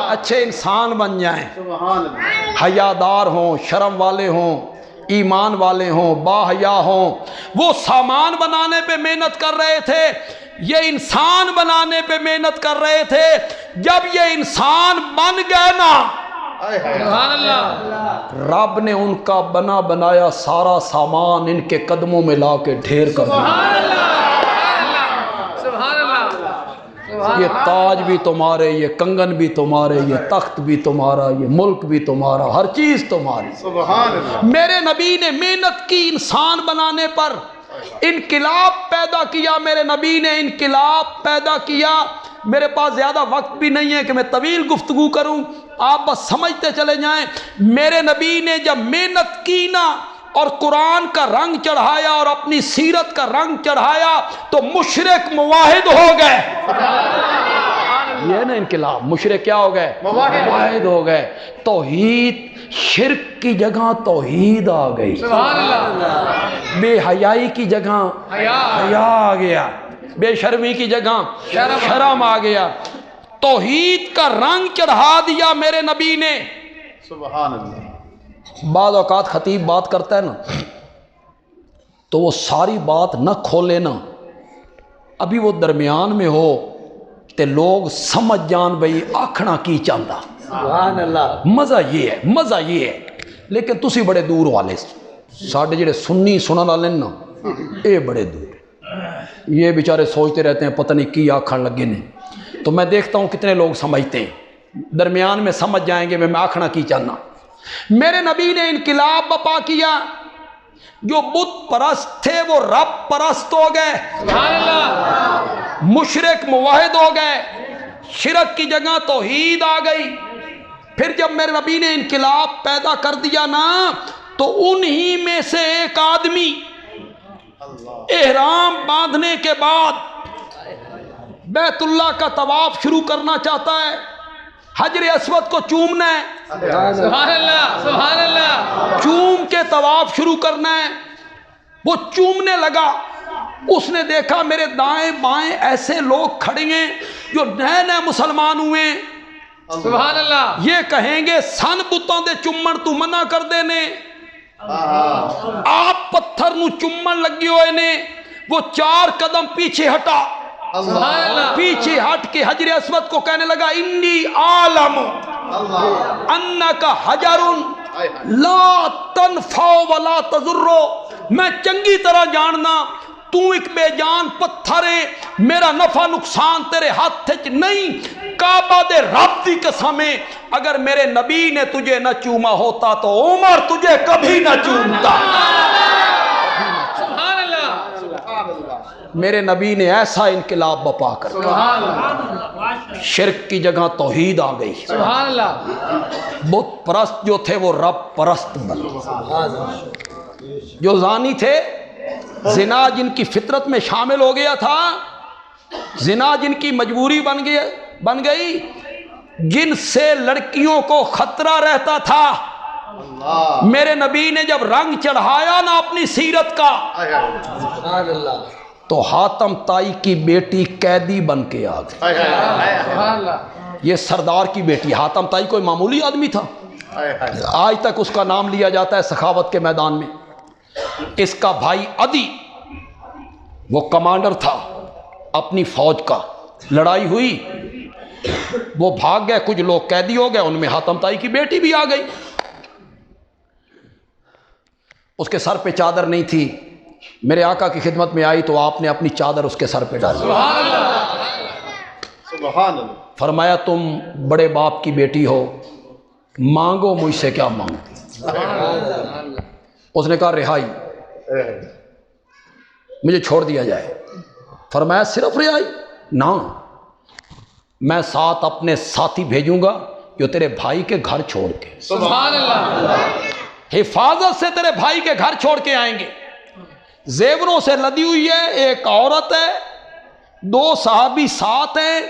اچھے انسان بن جائیں، حیادار ہوں، شرم والے ہوں، ایمان والے ہوں، باحیا ہوں۔ وہ سامان بنانے پہ محنت کر رہے تھے، یہ انسان بنانے پہ محنت کر رہے تھے۔ جب یہ انسان بن گئے نا، سبحان اللہ، رب نے ان کا بنا بنایا سارا سامان ان کے قدموں میں لا کے ڈھیر کر دیا۔ سبحان اللہ، یہ تاج بھی تمہارے، یہ کنگن بھی تمہارے، یہ تخت بھی تمہارا، یہ ملک بھی تمہارا، ہر چیز تمہاری۔ سبحان اللہ، میرے نبی نے محنت کی انسان بنانے پر، انقلاب پیدا کیا، میرے نبی نے انقلاب پیدا کیا۔ میرے پاس زیادہ وقت بھی نہیں ہے کہ میں طویل گفتگو کروں، آپ بس سمجھتے چلے جائیں۔ میرے نبی نے جب محنت کی نا اور قرآن کا رنگ چڑھایا اور اپنی سیرت کا رنگ چڑھایا تو مشرک موحد ہو گئے۔ یہ نا انقلاب، مشرک کیا ہو گئے؟ موحد ہو گئے۔ توحید، شرک کی جگہ توحید آ گئی، سبحان اللہ، بے حیائی کی جگہ حیا آ گیا، بے شرمی کی جگہ شرم آ گیا۔ توحید کا رنگ چڑھا دیا میرے نبی نے۔ سبحان اللہ۔ بعض اوقات خطیب بات کرتا ہے نا تو وہ ساری بات نہ کھولے نا، ابھی وہ درمیان میں ہو تے لوگ سمجھ جان بھئی آکھنا کی چاہتا۔ سبحان اللہ۔ مزہ یہ ہے، مزہ یہ ہے، لیکن تسی بڑے دور والے ساڈے جڑے سنی سنن والے نا اے بڑے دور، یہ بیچارے سوچتے رہتے ہیں پتہ نہیں کی آکھن لگے نے۔ تو میں دیکھتا ہوں کتنے لوگ سمجھتے ہیں، درمیان میں سمجھ جائیں گے میں آکھنا کی چاہنا۔ میرے نبی نے انقلاب بپا کیا، جو بت پرست تھے وہ رب پرست ہو گئے، سبحان اللہ، مشرک موحد ہو گئے، شرک کی جگہ توحید آ گئی۔ پھر جب میرے نبی نے انقلاب پیدا کر دیا نا تو انہی میں سے ایک آدمی احرام باندھنے کے بعد بیت اللہ کا طواف شروع کرنا چاہتا ہے، حجر اسود کو چومنا ہے، سبحان اللہ، سبحان اللہ، چوم کے طواف شروع کرنا ہے۔ وہ چومنے لگا، اس نے دیکھا میرے دائیں بائیں ایسے لوگ کھڑے ہیں جو نئے نئے مسلمان ہوئے ہیں، سبحان اللہ، یہ کہیں گے سن بتوں دے چمن تو منع کر دینے، آپ پتھر نو چمن لگے ہوئے نے۔ وہ 4 قدم پیچھے ہٹا، سبحان اللہ، پیچھے ہٹ کے حجر اسود کو کہنے لگا انی عالم انک حجر لا تنفع ولا تضر، میں چنگی طرح جاننا تو ایک بے جان پتھر ہے، میرا نفع نقصان تیرے ہاتھ وچ نہیں۔ کعبہ دے رب دی قسم ہے اگر میرے نبی نے تجھے نہ چوما ہوتا تو عمر تجھے کبھی نہ چومتا۔ سبحان اللہ، میرے نبی نے ایسا انقلاب بپا کر سبحان اللہ، شرک کی جگہ توحید آ گئی، سبحان اللہ، بت پرست جو تھے وہ رب پرست بن گئے، جو زانی تھے زنا جن کی فطرت میں شامل ہو گیا تھا، زنا جن کی مجبوری بن گئی، جن سے لڑکیوں کو خطرہ رہتا تھا، میرے نبی نے جب رنگ چڑھایا نا اپنی سیرت کا سبحان اللہ، تو حاتم تائی کی بیٹی قیدی بن کے آ گئی۔ سبحان اللہ، یہ سردار کی بیٹی، حاتم تائی کوئی معمولی آدمی تھا، آج تک اس کا نام لیا جاتا ہے سخاوت کے میدان میں۔ اس کا بھائی عدی وہ کمانڈر تھا اپنی فوج کا، لڑائی ہوئی وہ بھاگ گئے، کچھ لوگ قیدی ہو گئے، ان میں حاتم تائی کی بیٹی بھی آ گئی۔ اس کے سر پہ چادر نہیں تھی، میرے آقا کی خدمت میں آئی تو آپ نے اپنی چادر اس کے سر پہ ڈالی، سبحان اللہ، فرمایا تم بڑے باپ کی بیٹی ہو، مانگو مجھ سے کیا مانگتی۔ اس نے کہا رہائی، مجھے چھوڑ دیا جائے۔ فرمایا صرف رہائی؟ نہ، میں ساتھ اپنے ساتھی بھیجوں گا جو تیرے بھائی کے گھر چھوڑ کے، سبحان اللہ، حفاظت سے تیرے بھائی کے گھر چھوڑ کے آئیں گے۔ زیوروں سے لدی ہوئی ہے، ایک عورت ہے، 2 صحابی ساتھ ہیں،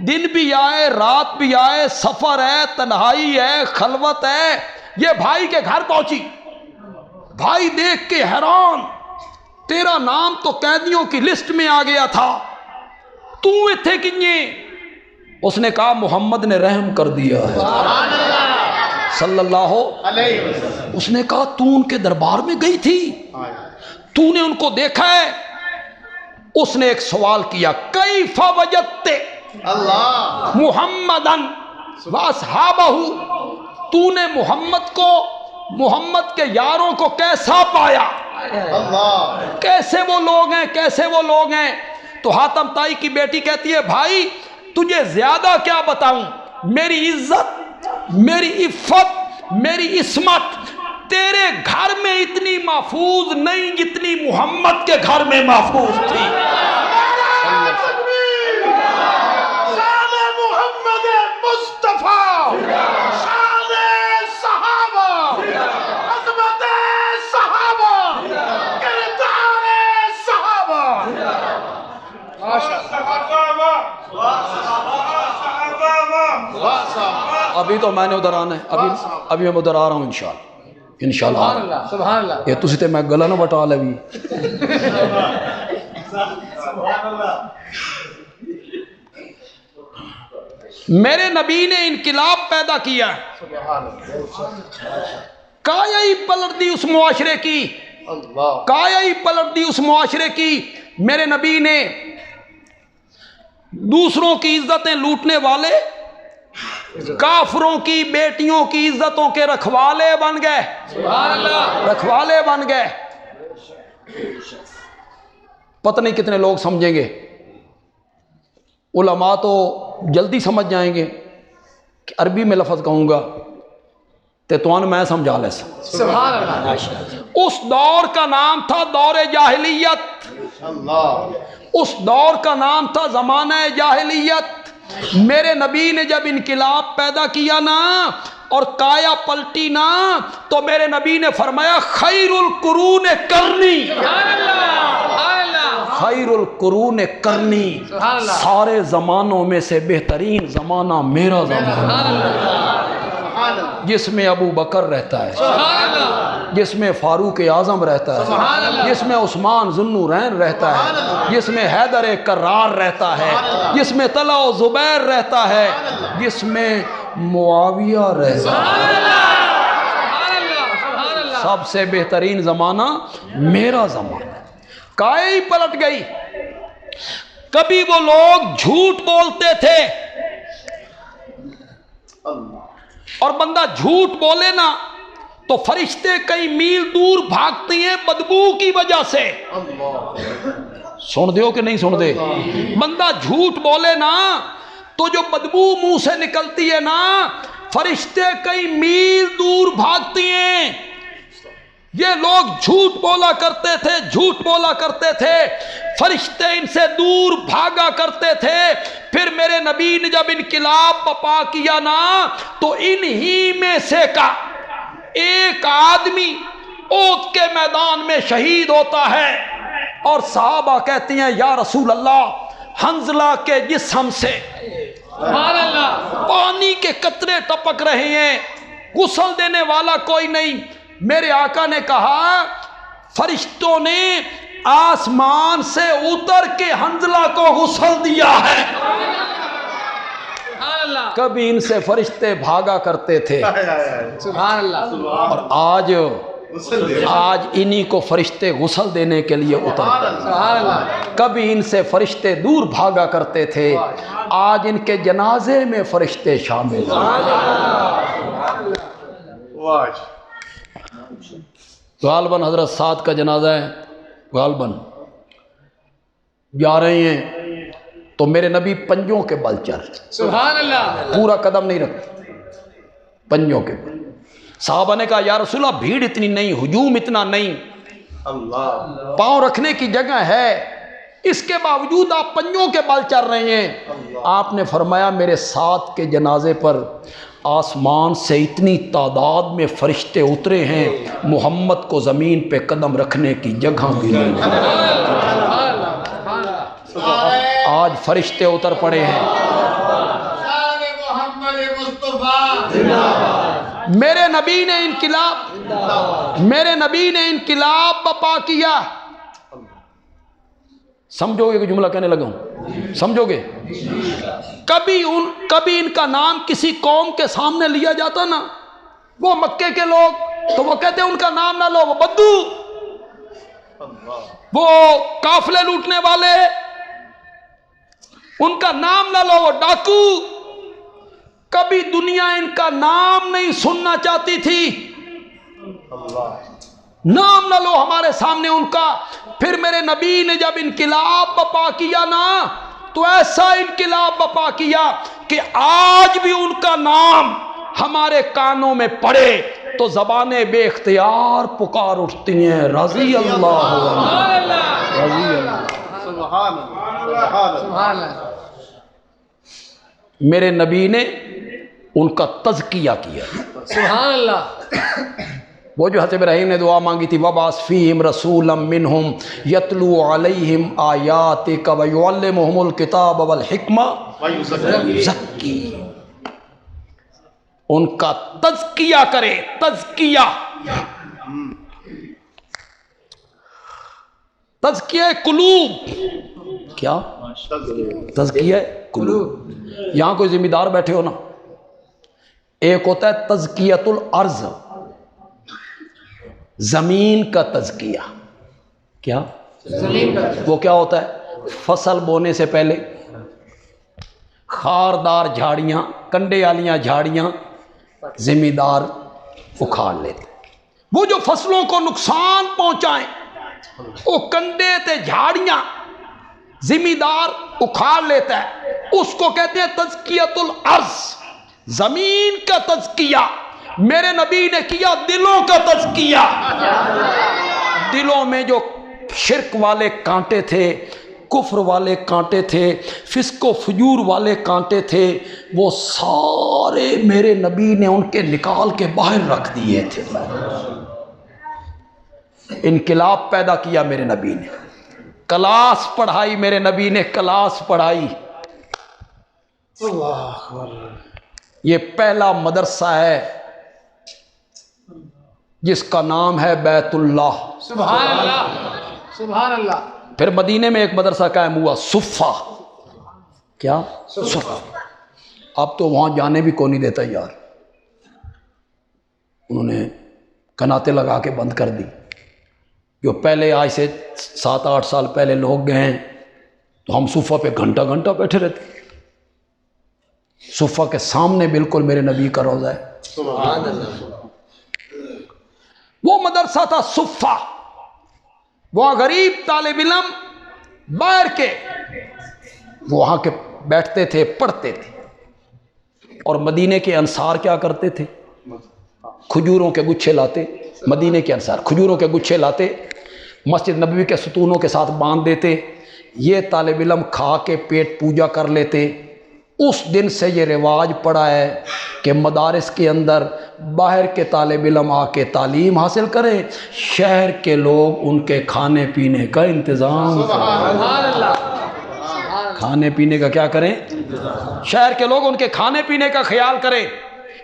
دن بھی آئے رات بھی آئے، سفر ہے، تنہائی ہے، خلوت ہے، یہ بھائی کے گھر پہنچی۔ بھائی دیکھ کے حیران، تیرا نام تو قیدیوں کی لسٹ میں آ گیا تھا، تو اتھے کنجے؟ اس نے کہا محمد نے رحم کر دیا ہے صلی اللہ علیہ وسلم۔ اس نے کہا تو ان کے دربار میں گئی تھی، تو نے ان کو دیکھا ہے؟ اس نے ایک سوال کیا، کیف وجدت اللہ، محمدن واصحابہ، تو نے محمد کو، محمد کے یاروں کو کیسا پایا؟ اللہ، کیسے وہ لوگ ہیں، کیسے وہ لوگ ہیں؟ تو حاتم تائی کی بیٹی کہتی ہے بھائی تجھے زیادہ کیا بتاؤں، میری عزت، میری عفت، میری عصمت تیرے گھر میں اتنی محفوظ نہیں جتنی محمد کے گھر میں محفوظ تھی۔ ابھی تو میں نے ادھر آنا ہے، ابھی میں ادھر آ رہا ہوں انشاءاللہ سبحان اللہ سبحان اللہ یہ تسی تے میں گلا نہ بٹا لے بھی میرے نبی نے انقلاب پیدا کیا، کایا ہی پلٹ دی اس معاشرے کی، کایا ہی پلٹ دی اس معاشرے کی۔ میرے نبی نے دوسروں کی عزتیں لوٹنے والے کافروں کی بیٹیوں کی عزتوں کے رکھوالے بن گئے، سبحان اللہ رکھوالے بن گئے۔ پتہ نہیں کتنے لوگ سمجھیں گے، علماء تو جلدی سمجھ جائیں گے کہ عربی میں لفظ کہوں گا تو میں سمجھا لے سبحان اللہ اس دور کا نام تھا دور جاہلیت، اس دور کا نام تھا زمانہ جاہلیت۔ میرے نبی نے جب انقلاب پیدا کیا نا اور کایا پلٹی نا تو میرے نبی نے فرمایا خیر القرون کرنی، خیر القرون کرنی، سارے زمانوں میں سے بہترین زمانہ میرا زمانہ، جس میں ابو بکر رہتا ہے، جس میں فاروق اعظم رہتا ہے، جس میں عثمان ذو النورین رہتا ہے، جس میں حیدر کرار رہتا ہے، جس میں طلحہ و زبیر رہتا ہے، جس میں معاویہ رہتا ہے۔ سب سے بہترین زمانہ میرا زمانہ۔ کائے ہی پلٹ گئی۔ کبھی وہ لوگ جھوٹ بولتے تھے اور بندہ جھوٹ بولے نا تو فرشتے کئی میل دور بھاگتی ہیں بدبو کی وجہ سے۔ سن دے ہو کہ نہیں سن دے؟ بندہ جھوٹ بولے نا تو جو بدبو منہ سے نکلتی ہے نا فرشتے کئی میل دور بھاگتی ہیں۔ یہ لوگ جھوٹ بولا کرتے تھے، جھوٹ بولا کرتے تھے، فرشتے ان سے دور بھاگا کرتے تھے۔ پھر میرے نبی نے جب انقلاب بپا کیا نا تو انہی میں سے کا ایک آدمی احد کے میدان میں شہید ہوتا ہے اور صحابہ کہتی ہیں یا رسول اللہ حنظلہ کے جسم سے پانی کے قطرے ٹپک رہے ہیں، غسل دینے والا کوئی نہیں۔ میرے آقا نے کہا فرشتوں نے آسمان سے اتر کے حنظلہ کو غسل دیا ہے۔ کبھی ان سے فرشتے بھاگا کرتے تھے سبحان اللہ اور آج انہی کو فرشتے غسل دینے کے لیے اترتے ہیں۔ کبھی ان سے فرشتے دور بھاگا کرتے تھے، آج ان کے جنازے میں فرشتے شامل ہیں۔ غالباً حضرت سعد کا جنازہ ہے، غالباً جا رہے ہیں تو میرے نبی پنجوں کے بل چل، سبحان اللہ، پورا قدم نہیں رکھتے، پنجوں کے بل۔ صحابہ نے کہا یا رسول اللہ بھیڑ اتنی نہیں، ہجوم اتنا نہیں، پاؤں رکھنے کی جگہ ہے، اس کے باوجود آپ پنجوں کے بل چل رہے ہیں۔ آپ نے فرمایا میرے ساتھ کے جنازے پر آسمان سے اتنی تعداد میں فرشتے اترے ہیں محمد کو زمین پہ قدم رکھنے کی جگہ بھی نہیں۔ آج فرشتے اتر پڑے ہیں۔ میرے نبی نے انقلاب بپا کیا۔ سمجھو گے کہ جملہ کہنے لگا ہوں؟ سمجھو گے؟ کبھی ان کا نام کسی قوم کے سامنے لیا جاتا نا، وہ مکے کے لوگ تو وہ کہتے ہیں ان کا نام نہ لو، وہ بدو، وہ قافلے لوٹنے والے، ان کا نام نہ لو، وہ ڈاکو۔ کبھی دنیا ان کا نام نہیں سننا چاہتی تھی، نام نہ لو ہمارے سامنے ان کا۔ پھر میرے نبی نے جب انقلاب بپا کیا نا تو ایسا انقلاب بپا کیا کہ آج بھی ان کا نام ہمارے کانوں میں پڑے تو زبانیں بے اختیار پکار اٹھتی ہیں رضی اللہ عنہ، رضی اللہ۔ سبحان اللہ، سبحان اللہ۔ میرے نبی نے ان کا تزکیہ کیا، سبحان اللہ۔ وہ جو حضرت ابراہیم نے دعا مانگی تھی وَبَعَثْ فِيهِمْ رَسُولًا مِّنْهُمْ يَتْلُو عَلَيْهِمْ آيَاتِكَ وَيُعَلِّمُهُمُ الْكِتَابَ وَالْحِكْمَةَ زَكِّي، ان کا تزکیہ کرے، تزکیہ، تزکیہ قلوب، کیا تزکیہ قلوب۔ یہاں کوئی ذمہ دار بیٹھے ہو نا، ایک ہوتا ہے تزکیۃ الارض، زمین کا تزکیہ، کیا زمین کا وہ کیا ہوتا ہے؟ فصل بونے سے پہلے خاردار جھاڑیاں، کنڈے والیاں جھاڑیاں ذمہ دار اکھاڑ لیتے، وہ جو فصلوں کو نقصان پہنچائیں وہ کنڈے تے جھاڑیاں ذمہ دار اکھاڑ لیتا ہے، اس کو کہتے ہیں تزکیۃ الارض، زمین کا تزکیہ۔ میرے نبی نے کیا دلوں کا تزکیہ، دلوں میں جو شرک والے کانٹے تھے، کفر والے کانٹے تھے، فسق و فجور والے کانٹے تھے، وہ سارے میرے نبی نے ان کے نکال کے باہر رکھ دیے تھے۔ انقلاب پیدا کیا میرے نبی نے، کلاس پڑھائی میرے نبی نے، کلاس پڑھائی۔ یہ پہلا مدرسہ ہے جس کا نام ہے بیت اللہ۔ سبحان اللہ، سبحان اللہ۔ پھر مدینے میں ایک مدرسہ قائم ہوا صفہ، کیا صفہ۔ اب تو وہاں جانے بھی کون نہیں دیتا یار، انہوں نے کناتے لگا کے بند کر دی۔ جو پہلے آج سے 7-8 سال پہلے لوگ گئے ہیں تو ہم صفہ پہ گھنٹہ گھنٹہ بیٹھے رہتے، صفہ کے سامنے بالکل میرے نبی کا روضہ ہے۔ سبحان اللہ۔ وہ مدرسہ تھا صفہ، وہاں غریب طالب علم باہر کے وہاں کے بیٹھتے تھے، پڑھتے تھے۔ اور مدینے کے انصار کیا کرتے تھے؟ کھجوروں کے گچھے لاتے، مدینے کے انصار کھجوروں کے گچھے لاتے، مسجد نبوی کے ستونوں کے ساتھ باندھ دیتے، یہ طالب علم کھا کے پیٹ پوجا کر لیتے۔ اس دن سے یہ رواج پڑا ہے کہ مدارس کے اندر باہر کے طالب علم آ کے تعلیم حاصل کریں، شہر کے لوگ ان کے کھانے پینے کا انتظام کریں۔ کھانے پینے کا کیا کریں؟ شہر کے لوگ ان کے کھانے پینے کا خیال کریں،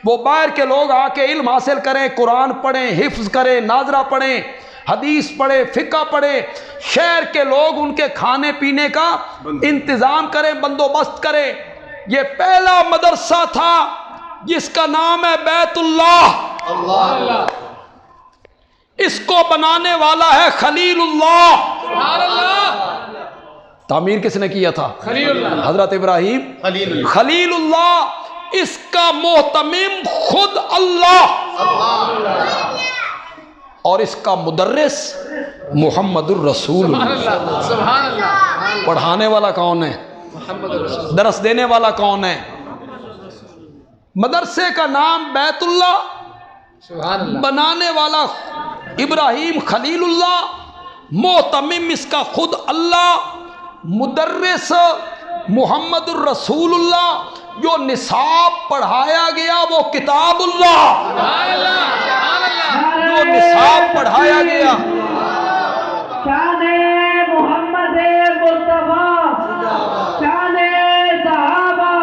وہ باہر کے لوگ آ کے علم حاصل کریں، قرآن پڑھیں، حفظ کریں، ناظرہ پڑھیں، حدیث پڑھیں، فقہ پڑھیں، شہر کے لوگ ان کے کھانے پینے کا انتظام کریں، بندوبست کریں۔ یہ پہلا مدرسہ تھا جس کا نام ہے بیت اللہ۔ اس کو بنانے والا ہے خلیل اللہ۔ سبحان اللہ۔ تعمیر کس نے کیا تھا؟ خلیل اللہ، حضرت ابراہیم خلیل اللہ۔ اس کا محتمم خود اللہ، اور اس کا مدرس محمد الرسول۔ سبحان اللہ، سبحان اللہ۔ پڑھانے والا کون ہے؟ محمد رسول، درس دینے والا کون ہے؟ مدرسے کا نام بیت اللہ، سبحان اللہ۔ بنانے والا ابراہیم خلیل اللہ، محتمم اس کا خود اللہ، مدرس محمد الرسول اللہ، جو نصاب پڑھایا گیا وہ کتاب اللہ، سبحان اللہ، سبحان اللہ۔ جو نصاب پڑھایا گیا۔ شان محمد مصطفیٰ، شان صحابہ،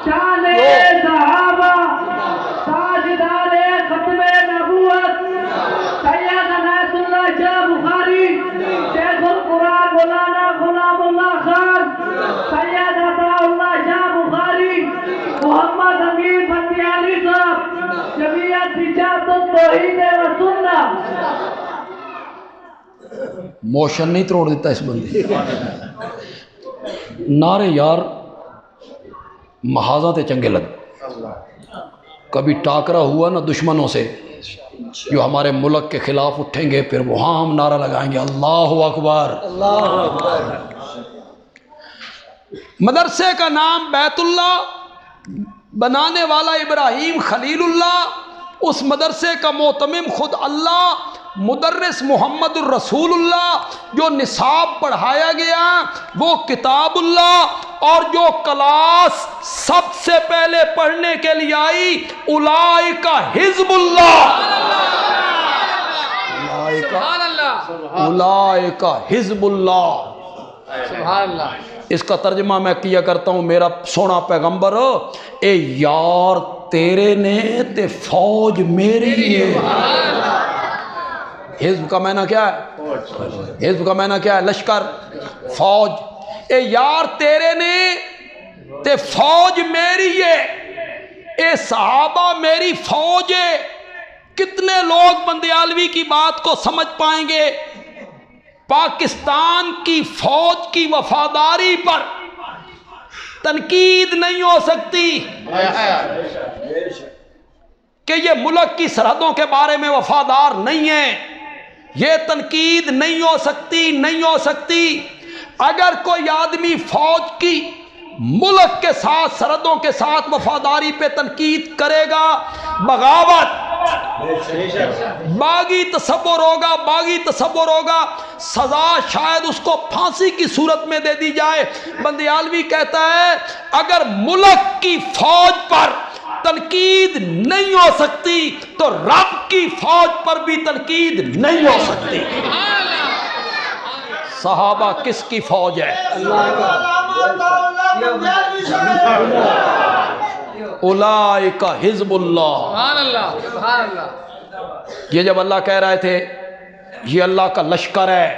شان صحابہ، تاجدار ختم نبوت سید عنایت اللہ شاہ بخاری، شیخ القرآن مولانا غلام اللہ خان، سید عطا اللہ شاہ بخاری، محمد امین بندیالی صاحب، جمعیت اشاعت التوحید و سنت۔ موشن نہیں توڑ دیتا اس بندے نعرے یار، محاذہ تے چنگے لگ۔ کبھی ٹاکرا ہوا نا دشمنوں سے جو ہمارے ملک کے خلاف اٹھیں گے، پھر وہاں ہم نعرہ لگائیں گے اللہ اکبر۔ مدرسے کا نام بیت اللہ، بنانے والا ابراہیم خلیل اللہ، اس مدرسے کا محتمم خود اللہ، مدرس محمد الرسول اللہ، جو نصاب پڑھایا گیا وہ کتاب اللہ، اور جو کلاس سب سے پہلے پڑھنے کے لیے آئی اولئک حزب اللہ۔ سبحان اللہ اولئک حزب اللہ. سبحان اللہ اس کا ترجمہ میں کیا کرتا ہوں میرا سونا پیغمبر اے یار تیرے نے تے فوج میری ہے. حزب کا معنی کیا ہے؟ حزب کا معنی کیا ہے؟ لشکر، فوج. اے یار تیرے نے تے فوج میری ہے، اے صحابہ میری فوج ہے. کتنے لوگ بندیالوی کی بات کو سمجھ پائیں گے؟ پاکستان کی فوج کی وفاداری پر تنقید نہیں ہو سکتی کہ یہ ملک کی سرحدوں کے بارے میں وفادار نہیں ہے. یہ تنقید نہیں ہو سکتی، نہیں ہو سکتی. اگر کوئی آدمی فوج کی ملک کے ساتھ سرحدوں کے ساتھ وفاداری پہ تنقید کرے گا، بغاوت، باغی تصور ہوگا، باغی تصور ہوگا. سزا شاید اس کو پھانسی کی صورت میں دے دی جائے. بندیالوی کہتا ہے اگر ملک کی فوج پر تنقید نہیں ہو سکتی تو رب کی فوج پر بھی تنقید نہیں ہو سکتی. صحابہ کس کی فوج ہے؟ اولئک حزب اللہ. سبحان اللہ سبحان اللہ. یہ جب اللہ کہہ رہے تھے یہ اللہ کا لشکر ہے،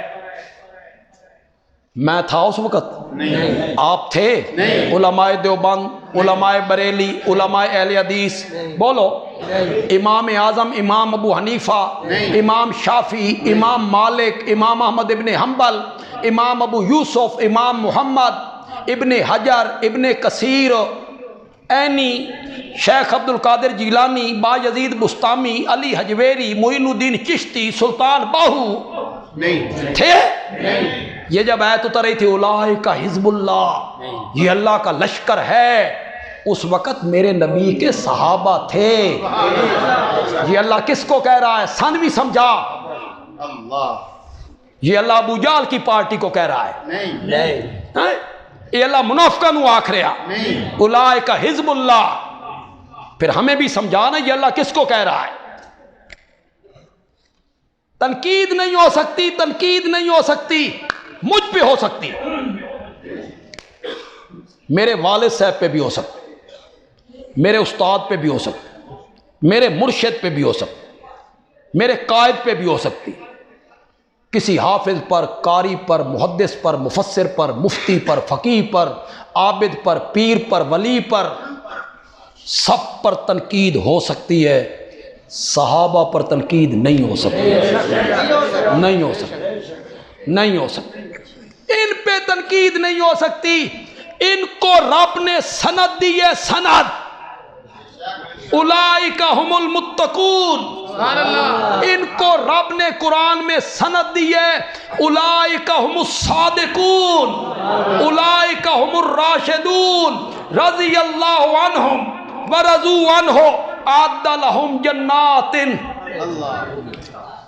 میں تھا اس وقت؟ نہیں. آپ تھے؟ علماء دیوبند، علماء بریلی، علماء اہل حدیث، بولو. امام اعظم امام ابو حنیفہ، امام شافعی، امام مالک، امام احمد ابن حنبل، امام ابو یوسف، امام محمد، ابن حجر، ابن کثیر، عینی، شیخ عبد القادر جیلانی، با یزید بستامی، علی حجویری، معین الدین چشتی، سلطان باہو نہیں. تھے؟ یہ جب آیت اتر رہی تھی اولئک حزب اللہ، یہ اللہ کا لشکر ہے، اس وقت میرے نبی کے صحابہ تھے. یہ اللہ کس کو کہہ رہا ہے؟ ثانوی سمجھا؟ اللہ. یہ اللہ ابو جہل کی پارٹی کو کہہ رہا ہے؟ نہیں. یہ اللہ منافقہ نو آکھ رہا نہیں. اولئک حزب اللہ. پھر ہمیں بھی سمجھانا یہ اللہ کس کو کہہ رہا ہے. تنقید نہیں ہو سکتی، تنقید نہیں ہو سکتی. مجھ پہ ہو سکتی، میرے والد صاحب پہ بھی ہو سکتی، میرے استاد پہ بھی ہو سکتی، میرے مرشد پہ بھی ہو سکتی، میرے قائد پہ بھی ہو سکتی، کسی حافظ پر، قاری پر، محدث پر، مفسر پر، مفتی پر، فقیہ پر، عابد پر، پیر پر، ولی پر، سب پر تنقید ہو سکتی ہے. صحابہ پر تنقید نہیں ہو سکتی، نہیں ہو سکتی، نہیں ہو سکتی. ان پہ تنقید نہیں ہو سکتی. ان کو رب نے سند دی ہے، سند. اولئک هم المتقون. سبحان اللہ. ان کو رب نے قرآن میں سند دی ہے، اولئک هم الصادقون، اولئک هم الراشدون، رضی اللہ عنہم ورضوا عنہ، اعد لہم جنات.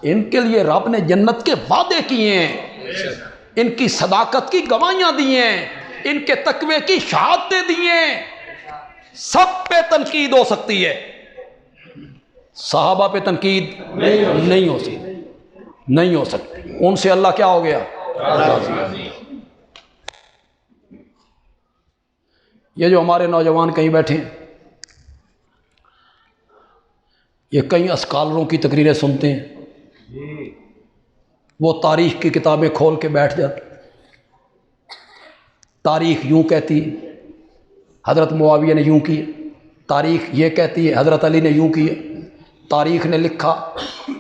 ان کے لیے رب نے جنت کے وعدے کیے ہیں، ان کی صداقت کی گواہیاں دی ہیں، ان کے تقوی کی شہادتیں دی ہیں. سب پہ تنقید ہو سکتی ہے، صحابہ پہ تنقید نہیں ہو سکتی، نہیں ہو سکتی. ان سے اللہ کیا ہو گیا؟ یہ جو ہمارے نوجوان کہیں بیٹھے ہیں، یہ کئی اسکالروں کی تقریریں سنتے ہیں، وہ تاریخ کی کتابیں کھول کے بیٹھ جاتے. تاریخ یوں کہتی ہے حضرت معاویہ نے یوں کیا، تاریخ یہ کہتی ہے حضرت علی نے یوں کیا، تاریخ نے لکھا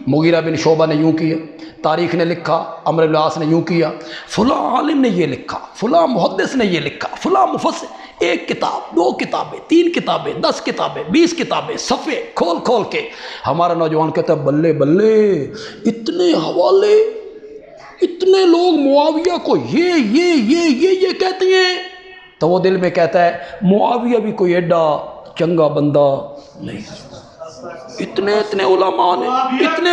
مغیرہ بن شعبہ نے یوں کیا، تاریخ نے لکھا عمرو بن العاص نے یوں کیا، فلاں عالم نے یہ لکھا، فلاں محدث نے یہ لکھا، فلاں مفسر. ایک کتاب، دو کتابیں، 3 کتابیں، 10 کتابیں، 20 کتابیں، صفحے کھول کھول کے. ہمارا نوجوان کہتا ہے بلے بلے، اتنے حوالے، اتنے لوگ معاویہ کو یہ کہتے ہیں. تو وہ دل میں کہتا ہے معاویہ بھی کوئی ایڈا چنگا بندہ نہیں، اتنے علماء نے، اتنے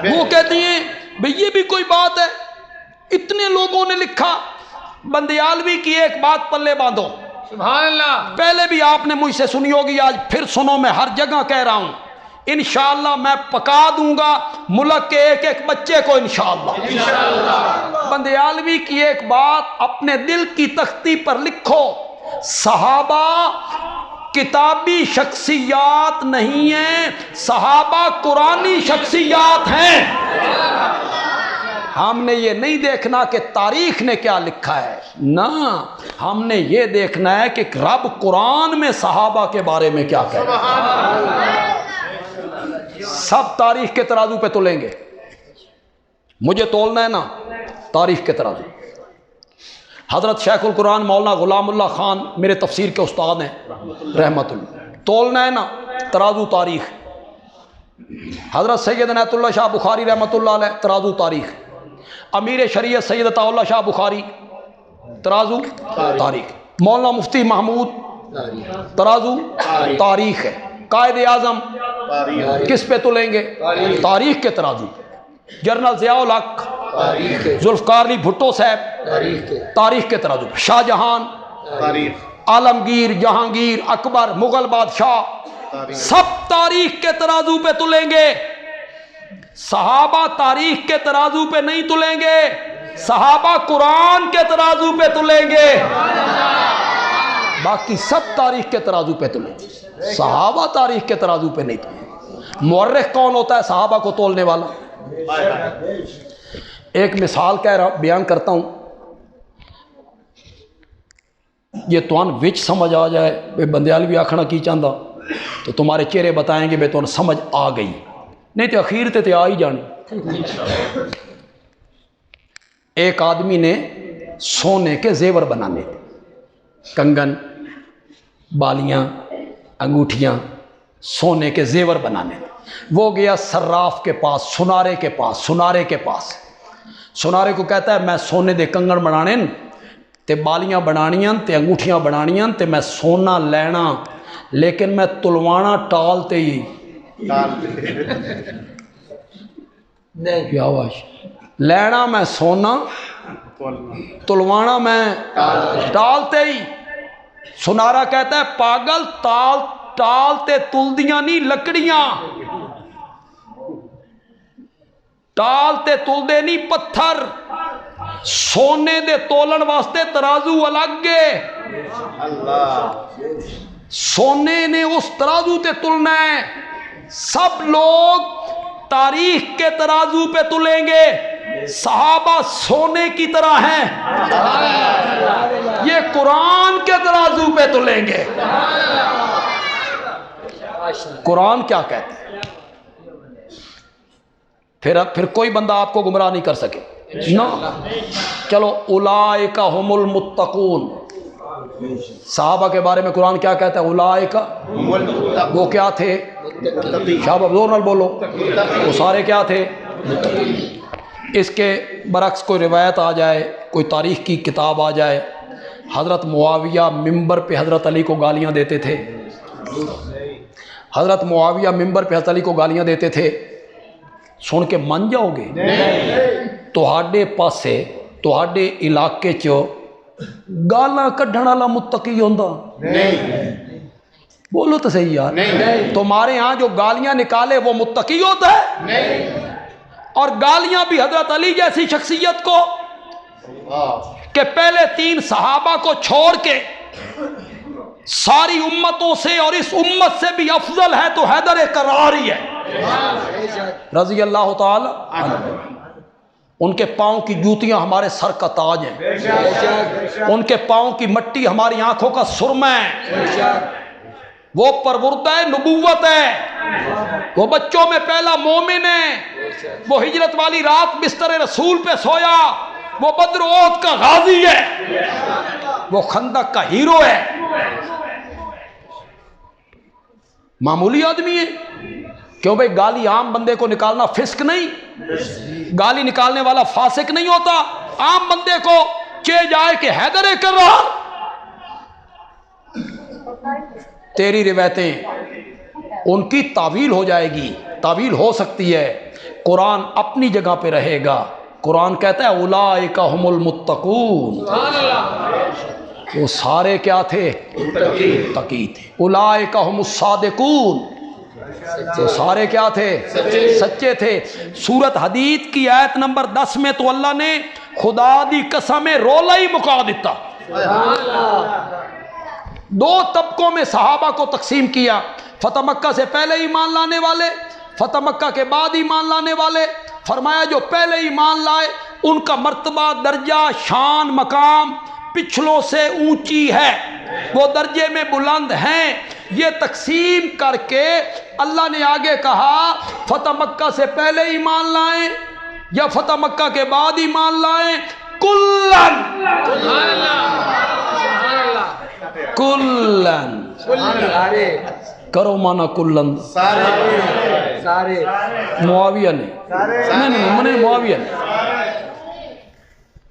وہ کہتے ہیں بھئی یہ بھی کوئی بات ہے، اتنے لوگوں نے لکھا. بندیالوی کی ایک بات پلے باندھو، سبحان اللہ. پہلے بھی آپ نے مجھ سے سنی ہوگی، آج پھر سنو، میں ہر جگہ کہہ رہا ہوں. انشاءاللہ میں پکا دوں گا ملک کے ایک ایک بچے کو انشاءاللہ۔ بندیالوی کی ایک بات اپنے دل کی تختی پر لکھو، صحابہ کتابی شخصیات نہیں ہیں، صحابہ قرآنی شخصیات ہیں۔ ہم نے یہ نہیں دیکھنا کہ تاریخ نے کیا لکھا ہے، نہ، ہم نے یہ دیکھنا ہے کہ رب قرآن میں صحابہ کے بارے میں کیا کہہ رہا ہے۔ سب تاریخ کے ترازو پہ تولیں گے، مجھے تولنا ہے نا تاریخ کے ترازو۔ حضرت شیخ القرآن مولانا غلام اللہ خان میرے تفسیر کے استاد ہیں رحمت اللہ، تولنا ہے نا ترازو تاریخ۔ حضرت سید عنایت اللہ شاہ بخاری رحمت اللہ علیہ ترازو تاریخ، امیر شریعت سید عطا اللہ شاہ بخاری ترازو تاریخ، مولانا مفتی محمود ترازو تاریخ ہے، قائد اعظم کس پہ تلیں گے؟ تاریخ کے ترازو۔ جنرل ضیاء الحق، ذوالفقار علی بھٹو صاحب تاریخ کے ترازو، شاہ جہان، عالمگیر، جہانگیر، اکبر، مغل بادشاہ، سب تاریخ کے ترازو پہ تلیں گے۔ صحابہ تاریخ کے ترازو پہ نہیں تلیں گے، صحابہ قرآن کے ترازو پہ تلیں گے، باقی سب تاریخ کے ترازو پہ تلیں گے، صحابہ تاریخ کے ترازو پہ نہیں تلیں گے۔ مورخ کون ہوتا ہے؟ صحابہ کو تولنے والا۔ ایک مثال بیان کرتا ہوں، یہ توان وچ سمجھ آ جائے بے بندیالوی آکھنا کی چاہتا تو تمہارے چہرے بتائیں گے بے تو سمجھ آ گئی، نہیں تو اخیر تے آ ہی جانی۔ ایک آدمی نے سونے کے زیور بنانے، کنگن، بالیاں، انگوٹھیاں، سونے کے زیور بنانے، وہ گیا صراف کے پاس، سنارے کے پاس، سنارے کو کہتا ہے میں سونے دے کنگن بنانے تے بالیاں بنانیاں تے انگوٹھیاں بنانیاں تے میں سونا لینا، لیکن میں تلوانا ٹالتے ہی کیا آواز، لینا میں سونا، تلوانا میں ٹالتے ہی۔ سنارا کہتا ہے پاگل، ٹالتے تلدیاں نہیں لکڑیاں، ٹالتے تلدے نہیں پتھر، سونے دے تولن واسطے ترازو الگ گے، سونے نے اس ترازو تے تلنا ہے۔ سب لوگ تاریخ کے ترازو پہ تلیں گے، صحابہ سونے کی طرح ہیں، یہ قرآن کے ترازو پہ تلیں گے۔ قرآن کیا کہتا ہے؟ پھر کوئی بندہ آپ کو گمراہ نہیں کر سکے نا۔ چلو اولئک ہم المتقون، صحابہ کے بارے میں قرآن کیا کہتا ہے؟ اولئک، وہ کیا تھے؟ شاہ زور نال بولو، وہ سارے کیا تھے؟ اس کے برعکس کوئی روایت آ جائے، کوئی تاریخ کی کتاب آ جائے، حضرت معاویہ ممبر پہ حضرت علی کو گالیاں دیتے تھے، حضرت معاویہ ممبر پہ حضرت علی کو گالیاں دیتے تھے، سن کے من جاؤ گے؟ تہاڈے پاسے تہاڈے علاقے چ گالاں کڈھن والا متقی ہوندا؟ بولو تو صحیح یار، تمہارے ہاں جو گالیاں نکالے وہ متقی ہوتا ہے؟ اور گالیاں بھی حضرت علی جیسی شخصیت کو، کہ پہلے 3 صحابہ کو چھوڑ کے ساری امتوں سے اور اس امت سے بھی افضل ہے تو حیدر کرار ہی ہے رضی اللہ تعالی عنہ۔ ان کے پاؤں کی جوتیاں ہمارے سر کا تاج ہیں، ان کے پاؤں کی مٹی ہماری آنکھوں کا سرمہ ہے، وہ پروردہ نبوت ہے، وہ بچوں میں پہلا مومن ہے، وہ ہجرت والی رات بستر رسول پہ سویا، وہ بدر احد کا غازی ہے، وہ خندق کا ہیرو ہے، معمولی آدمی ہے۔ کیوں بھئی گالی عام بندے کو نکالنا فسق نہیں، گالی نکالنے والا فاسق نہیں ہوتا، عام بندے کو چے جائے کہ حیدر کر رہا، تیری روایتیں ان کی تعویل ہو جائے گی، تعویل ہو سکتی ہے، قرآن اپنی جگہ پہ رہے گا۔ قرآن کہتا ہے اولئک هم المتقون، وہ سارے کیا تھے؟ متقی تھے۔ اولئک هم الصادقون، تو سارے کیا تھے؟ سچے تھے۔ سورت حدید کی آیت نمبر 10 میں تو اللہ نے خدا دی قسم رولا ہی مکا دیتا۔ دو طبقوں میں صحابہ کو تقسیم کیا، فتح مکہ سے پہلے ایمان لانے والے، فتح مکہ کے بعد ایمان لانے والے۔ فرمایا جو پہلے ایمان لائے ان کا مرتبہ، درجہ، شان، مقام پچھلوں سے اونچی ہے، وہ درجے میں بلند ہیں۔ یہ تقسیم کر کے اللہ نے آگے کہا فتح مکہ سے پہلے ایمان لائیں یا فتح مکہ کے بعد ایمان لائیں، کلن کلن سارے کرو مانا کلن، سارے معاویہ نہیں، معاویہ نہیں،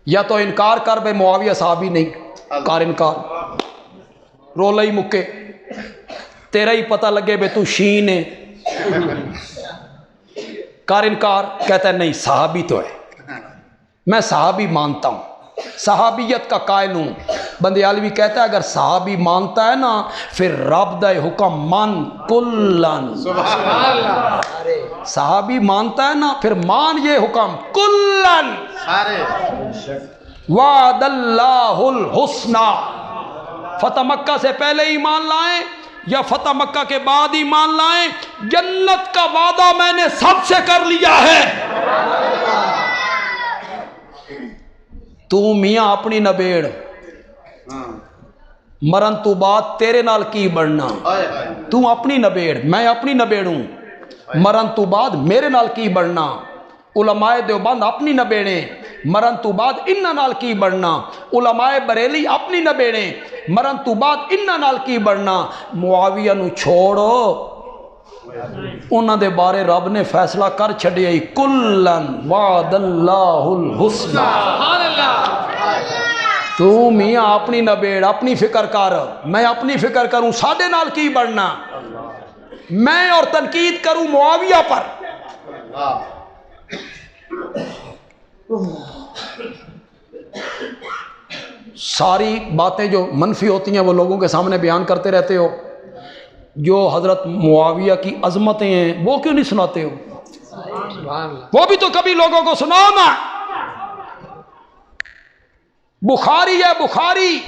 یا تو انکار کر بے معاویہ صحابی نہیں، کار انکار، رولا ہی مکے، تیرا ہی پتہ لگے بے تو شین ہے، کار انکار، کہتا ہے نہیں صحابی تو ہے، میں صحابی مانتا ہوں، صحابیت کا قائل ہوں۔ بندیالوی کہتا ہے اگر صحابی مانتا ہے نا پھر رب دا حکم من کلن، صحابی مانتا ہے نا پھر مان یہ حکم کلن، وعد اللہ الحسنہ۔ فتح مکہ سے پہلے ایمان لائیں یا فتح مکہ کے بعد ایمان لائیں، جنت کا وعدہ میں نے سب سے کر لیا ہے۔ تو میاں اپنی نبیڑ، مرن تو بعد تیرے نال کی بڑھنا، تو اپنی نبیڑ، میں اپنی نبیڑ ہوں، مرن تو بعد میرے نال کی بڑھنا۔ علماء دیوبند اپنی نبیڑیں، مرن تو بعد انہاں نال کی بڑھنا۔ علماء بریلی اپنی نبیڑیں، مرن تو بعد انہاں نال کی بڑھنا۔ معاویہ نو چھوڑو، انہاں دے بارے رب نے فیصلہ کر چھڑیا ہی، کلن وعد اللہ الحسنہ۔ تو میاں اپنی نبیڑ، اپنی فکر کر، میں اپنی فکر کروں ساڈے نال کی بڑھنا، میں اور تنقید کروں معاویہ پر۔ ساری باتیں جو منفی ہوتی ہیں وہ لوگوں کے سامنے بیان کرتے رہتے ہو، جو حضرت معاویہ کی عظمتیں ہیں وہ کیوں نہیں سناتے ہو؟ وہ بھی تو کبھی لوگوں کو سناؤ نا۔ بخاری ہے، بخاری،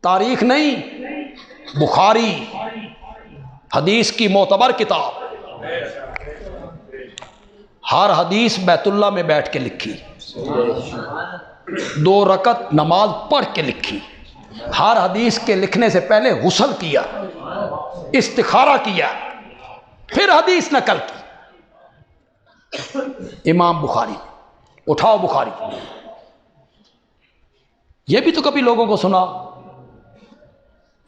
تاریخ نہیں، بخاری حدیث کی معتبر کتاب، ہر حدیث بیت اللہ میں بیٹھ کے لکھی، 2 رکعت نماز پڑھ کے لکھی، ہر حدیث کے لکھنے سے پہلے غسل کیا، استخارہ کیا، پھر حدیث نقل کی۔ امام بخاری، اٹھاؤ بخاری، یہ بھی تو کبھی لوگوں کو سنا۔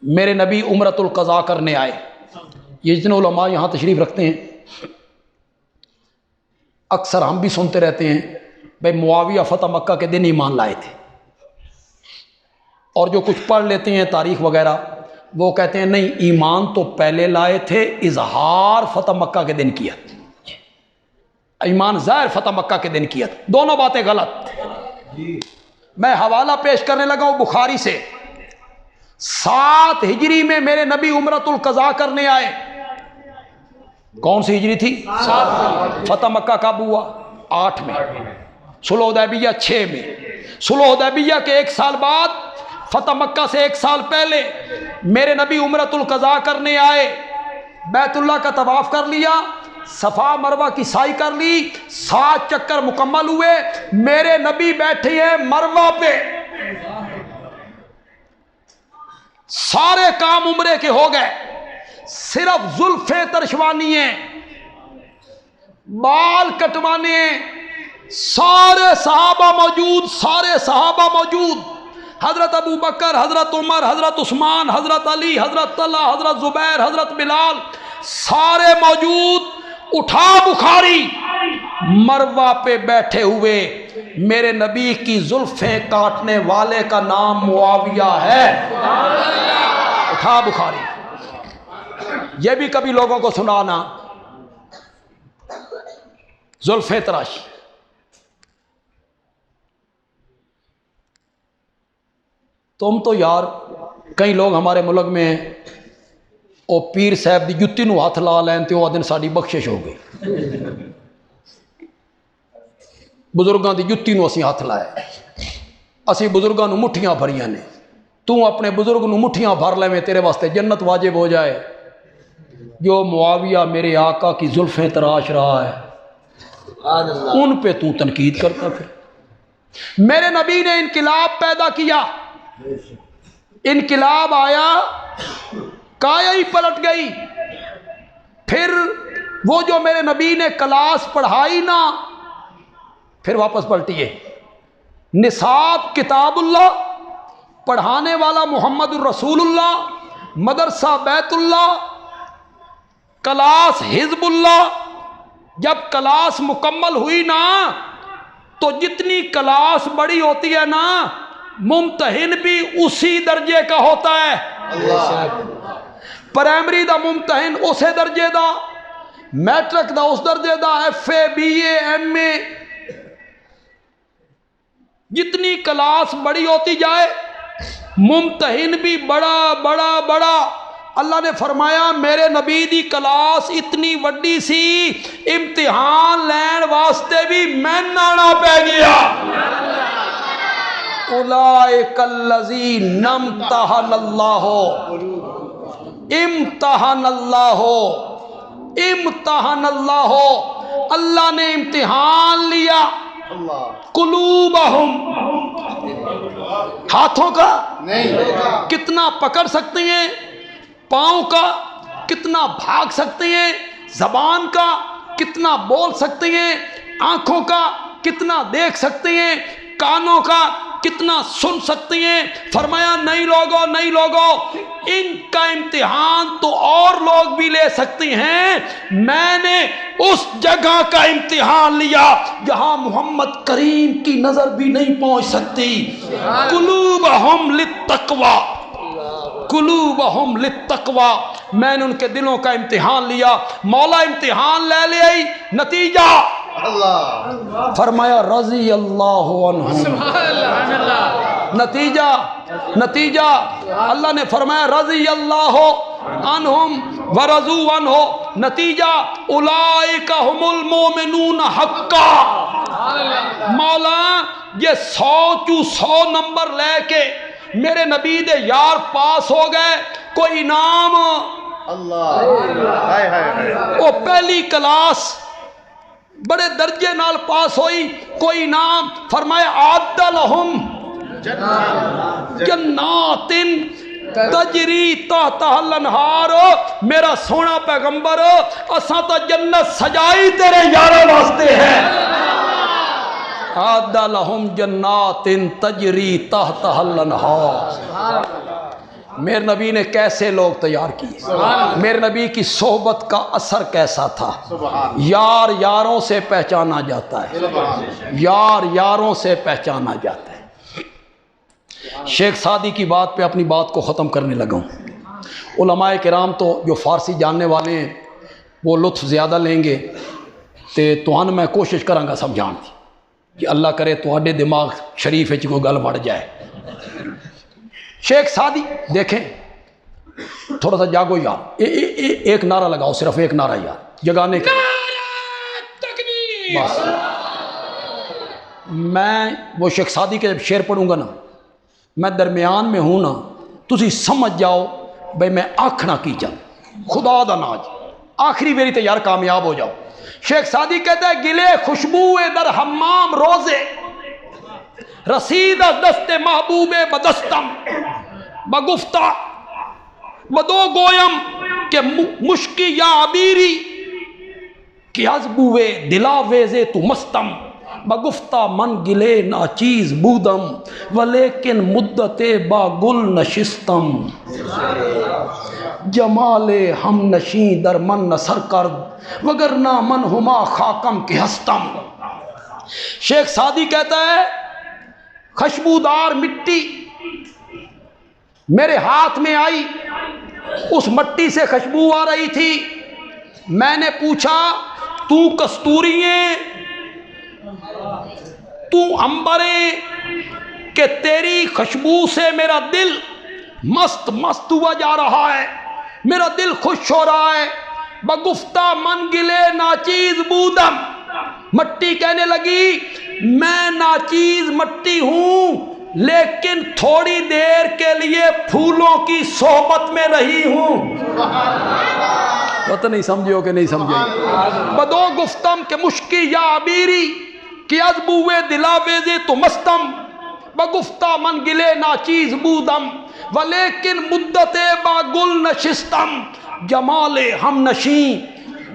میرے نبی عمرۃ القضاء کرنے آئے، یہ جتنے علماء یہاں تشریف رکھتے ہیں اکثر ہم بھی سنتے رہتے ہیں بھائی معاویہ فتح مکہ کے دن ایمان لائے تھے، اور جو کچھ پڑھ لیتے ہیں تاریخ وغیرہ وہ کہتے ہیں نہیں ایمان تو پہلے لائے تھے، اظہار فتح مکہ کے دن کیا، ایمان ظاہر فتح مکہ کے دن کیا۔ دونوں باتیں غلط۔ میں حوالہ پیش کرنے لگا ہوں بخاری سے، 7 ہجری میں میرے نبی عمرۃ القضاء کرنے آئے۔ کون سی ہجری تھی؟ 7۔ فتح مکہ کب ہوا؟ 8 میں۔ صلح حدیبیہ 6 میں۔ صلح حدیبیہ کے 1 سال بعد، فتح مکہ سے 1 سال پہلے میرے نبی عمرۃ القضاء کرنے آئے، بیت اللہ کا طواف کر لیا، صفا مروہ کی سعی کر لی، 7 چکر مکمل ہوئے، میرے نبی بیٹھے ہیں مروہ پہ، سارے کام عمرے کے ہو گئے، صرف زلفیں ترشوانی ہیں، بال کٹوانے ہیں، سارے صحابہ موجود، سارے صحابہ موجود، حضرت ابو بکر، حضرت عمر، حضرت عثمان، حضرت علی، حضرت طلحہ، حضرت زبیر، حضرت بلال، سارے موجود۔ اٹھا بخاری، مروہ پہ بیٹھے ہوئے میرے نبی کی زلفیں کاٹنے والے کا نام معاویہ ہے۔ اٹھا بخاری، یہ بھی کبھی لوگوں کو سنانا، زلفیں تراشی۔ تم تو یار، کئی لوگ ہمارے ملک میں ہیں وہ پیر صاحب دی جتی نو ہاتھ لا لین تے وہ دن ساری بخشش ہو گئی. بزرگاں دی جتی نو اسی ہاتھ لائے, اسی بزرگاں نو مٹھیاں بھریاں نے. تو اپنے بزرگ نو مٹھیاں بھر لے میں تیرے واسطے جنت واجب ہو جائے. جو معاویہ میرے آقا کی زلفیں تراش رہا ہے ان پہ تو تنقید کرتا. پھر میرے نبی نے انقلاب پیدا کیا, انقلاب آیا, کایا ہی پلٹ گئی. پھر وہ جو میرے نبی نے کلاس پڑھائی نا, پھر واپس پلٹی ہے. نصاب کتاب اللہ, پڑھانے والا محمد الرسول اللہ, مدرسہ بیت اللہ, کلاس حزب اللہ. جب کلاس مکمل ہوئی نا تو جتنی کلاس بڑی ہوتی ہے نا ممتحن بھی اسی درجے کا ہوتا ہے. پرائمری دا ممتحن اسے درجے دا, میٹرک دا اس درجے دا, F A B A M A. جتنی کلاس بڑی ہوتی جائے ممتحن بھی بڑا بڑا بڑا. اللہ نے فرمایا میرے نبی دی کلاس اتنی وڈی سی, امتحان لین واسطے بھی میں نانا پہ گیا. اولئک الذین امتحن اللہ, امتحن اللہ, امتحن اللہ. اللہ نے امتحان لیا قلوبہم, ہاتھوں کا کتنا پکڑ سکتے ہیں, پاؤں کا کتنا بھاگ سکتے ہیں, زبان کا کتنا بول سکتے ہیں, آنکھوں کا کتنا دیکھ سکتے ہیں, کانوں کا کتنا سن سکتے ہیں. فرمایا نہیں لوگو, نہیں لوگو, ان کا امتحان تو اور لوگ بھی لے سکتے ہیں, میں نے اس جگہ کا امتحان لیا جہاں محمد کریم کی نظر بھی نہیں پہنچ سکتی. قلوبہم للتقوی, قلوبہم للتقوی, میں نے ان کے دلوں کا امتحان لیا. مولا امتحان لے آئی, نتیجہ اللہ فرمایا رضی اللہ عنہ. نتیجہ نتیجہ اللہ نے فرمایا رضی اللہ عنہم ورضوا عنہ. نتیجہ اولئک هم المؤمنون حقا. مولا یہ 100 نمبر لے کے میرے نبی دے یار پاس ہو گئے, کوئی انعام اللہ وہ پہلی کلاس بڑے درجے نال پاس ہوئی, کوئی انعام. فرمایا عد لہم جنات تجری تحتہا الانہار. میرا سونا پیغمبر اساں تو جنت سجائی تیرے یاروں واسطے ہے. عد لہم جنات تجری تحتہا الانہار. میرے نبی نے کیسے لوگ تیار کیے, میرے نبی کی صحبت کا اثر کیسا تھا. یار یاروں سے پہچانا جاتا ہے, یار یاروں سے پہچانا جاتا ہے. شیخ سعدی کی بات پہ اپنی بات کو ختم کرنے لگا ہوں. علماء کرام تو جو فارسی جاننے والے ہیں وہ لطف زیادہ لیں گے, تو میں کوشش کراں گا سمجھان دی کہ اللہ کرے تواڈے دماغ شریف ہے کوئی گل بڑھ جائے. شیخ سعدی دیکھیں, تھوڑا سا جاگو یار, ایک نعرہ لگاؤ, صرف ایک نعرہ یار جگانے کے. بس میں وہ شیخ سعدی کے جب شعر پڑھوں گا نا, میں درمیان میں ہوں نا, تسی سمجھ جاؤ بھئی میں آکھنا کی چاہ, خدا دا ناج آخری میری تے یار کامیاب ہو جاؤ. شیخ سعدی کہتا ہے گلے خوشبو در حمام روزے رسید دست محبوب بدستم بگفتہ بدو گویم کہ مشکی یا عبیری کہ از بوے دلا ویزے تو مستم بگفتہ من گلے ناچیز بودم ولیکن مدت با گل نشستم جمال ہم نشیں در من نثر کرد وگرنہ من ہما خاکم کی ہستم. شیخ سعدی کہتا ہے خوشبودار مٹی میرے ہاتھ میں آئی, اس مٹی سے خوشبو آ رہی تھی. میں نے پوچھا تو کستوری ہے, تو عنبریں, کہ تیری خوشبو سے میرا دل مست مست ہوا جا رہا ہے. میرا دل خوش ہو رہا ہے. بگفتہ من گلے ناچیز بودم. مٹی کہنے لگی میں ناچیز مٹی ہوں لیکن تھوڑی دیر کے لیے پھولوں کی صحبت میں رہی ہوں. پتہ نہیں سمجھو کہ نہیں سمجھو. بدو گفتم کہ مشکی یا عبیری کہ از بوئے دلاویزے تو مستم. بگفتہ من گلے ناچیز بودم ولیکن مدت با گل نشستم. جمال ہم نشین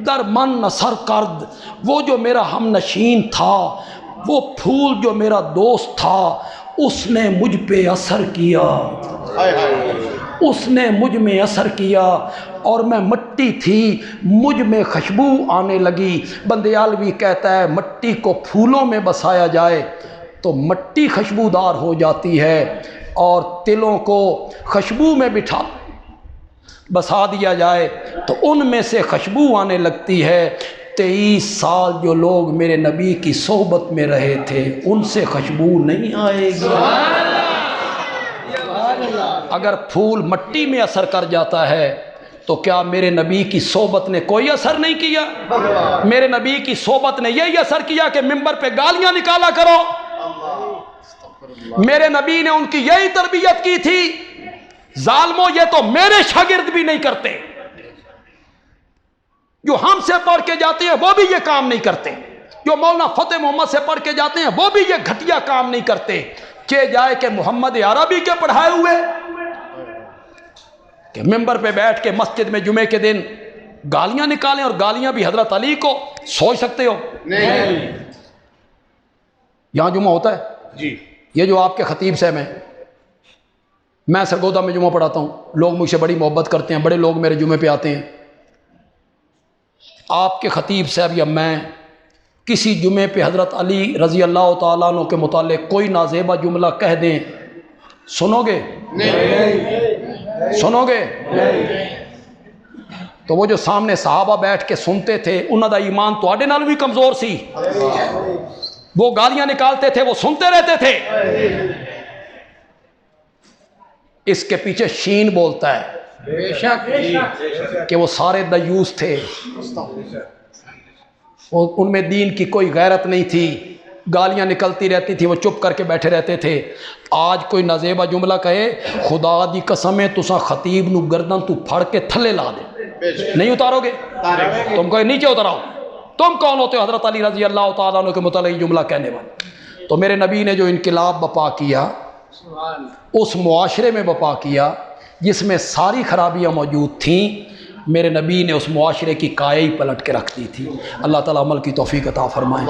در من نثر کرد. وہ جو میرا ہم نشین تھا، وہ پھول جو میرا دوست تھا، اس نے مجھ پہ اثر کیا. اس نے مجھ میں اثر کیا اور میں مٹی تھی، مجھ میں خوشبو آنے لگی. بندیالوی کہتا ہے مٹی کو پھولوں میں بسایا جائے تو مٹی خوشبودار ہو جاتی ہے، اور تلوں کو خوشبو میں بسا دیا جائے تو ان میں سے خوشبو آنے لگتی ہے. 23 سال جو لوگ میرے نبی کی صحبت میں رہے تھے ان سے خوشبو نہیں آئے گی. اگر پھول مٹی میں اثر کر جاتا ہے تو کیا میرے نبی کی صحبت نے کوئی اثر نہیں کیا؟ میرے نبی کی صحبت نے یہی اثر کیا کہ منبر پہ گالیاں نکالا کرو. میرے نبی نے ان کی یہی تربیت کی تھی. ظالموں یہ تو میرے شاگرد بھی نہیں کرتے، جو ہم سے پڑھ کے جاتے ہیں وہ بھی یہ کام نہیں کرتے، جو مولانا فتح محمد سے پڑھ کے جاتے ہیں وہ بھی یہ گھٹیا کام نہیں کرتے. کہ جائے کہ محمد عربی کے پڑھائے ہوئے کہ منبر پہ بیٹھ کے مسجد میں جمعے کے دن گالیاں نکالیں، اور گالیاں بھی حضرت علی کو. سوچ سکتے ہو؟ نہیں. یہاں جمعہ ہوتا ہے جی. یہ جو آپ کے خطیب صاحب ہیں، میں سرگودا میں جمعہ پڑھاتا ہوں، لوگ مجھ سے بڑی محبت کرتے ہیں، بڑے لوگ میرے جمعے پہ آتے ہیں. آپ کے خطیب صاحب یا میں کسی جمعے پہ حضرت علی رضی اللہ تعالیٰ عنہ کے متعلق کوئی نازیبہ جملہ کہہ دیں، سنو گے؟ نہیں. سنو گے؟ تو وہ جو سامنے صحابہ بیٹھ کے سنتے تھے انہوں دا ایمان تو آڈے نال بھی کمزور سی. وہ گالیاں نکالتے تھے، وہ سنتے رہتے تھے. اس کے پیچھے شین بولتا ہے بے شک کہ وہ سارے دیوس تھے، ان میں دین کی کوئی غیرت نہیں تھی، گالیاں نکلتی رہتی تھی، وہ چپ کر کے بیٹھے رہتے تھے. آج کوئی نازیبہ جملہ کہے، خدا دی قسم ہے تساں خطیب نو گردن تو پھڑ کے تھلے لا دے. نہیں اتارو گے؟ تم کو نیچے اتراؤ. تم کون ہوتے ہو حضرت علی رضی اللہ تعالیٰ عنہ کے متعلق جملہ کہنے والے؟ تو میرے نبی نے جو انقلاب بپا کیا اس معاشرے میں بپا کیا جس میں ساری خرابیاں موجود تھیں، میرے نبی نے اس معاشرے کی کائے ہی پلٹ کے رکھ دی تھی. اللہ تعالیٰ عمل کی توفیق عطا فرمائے.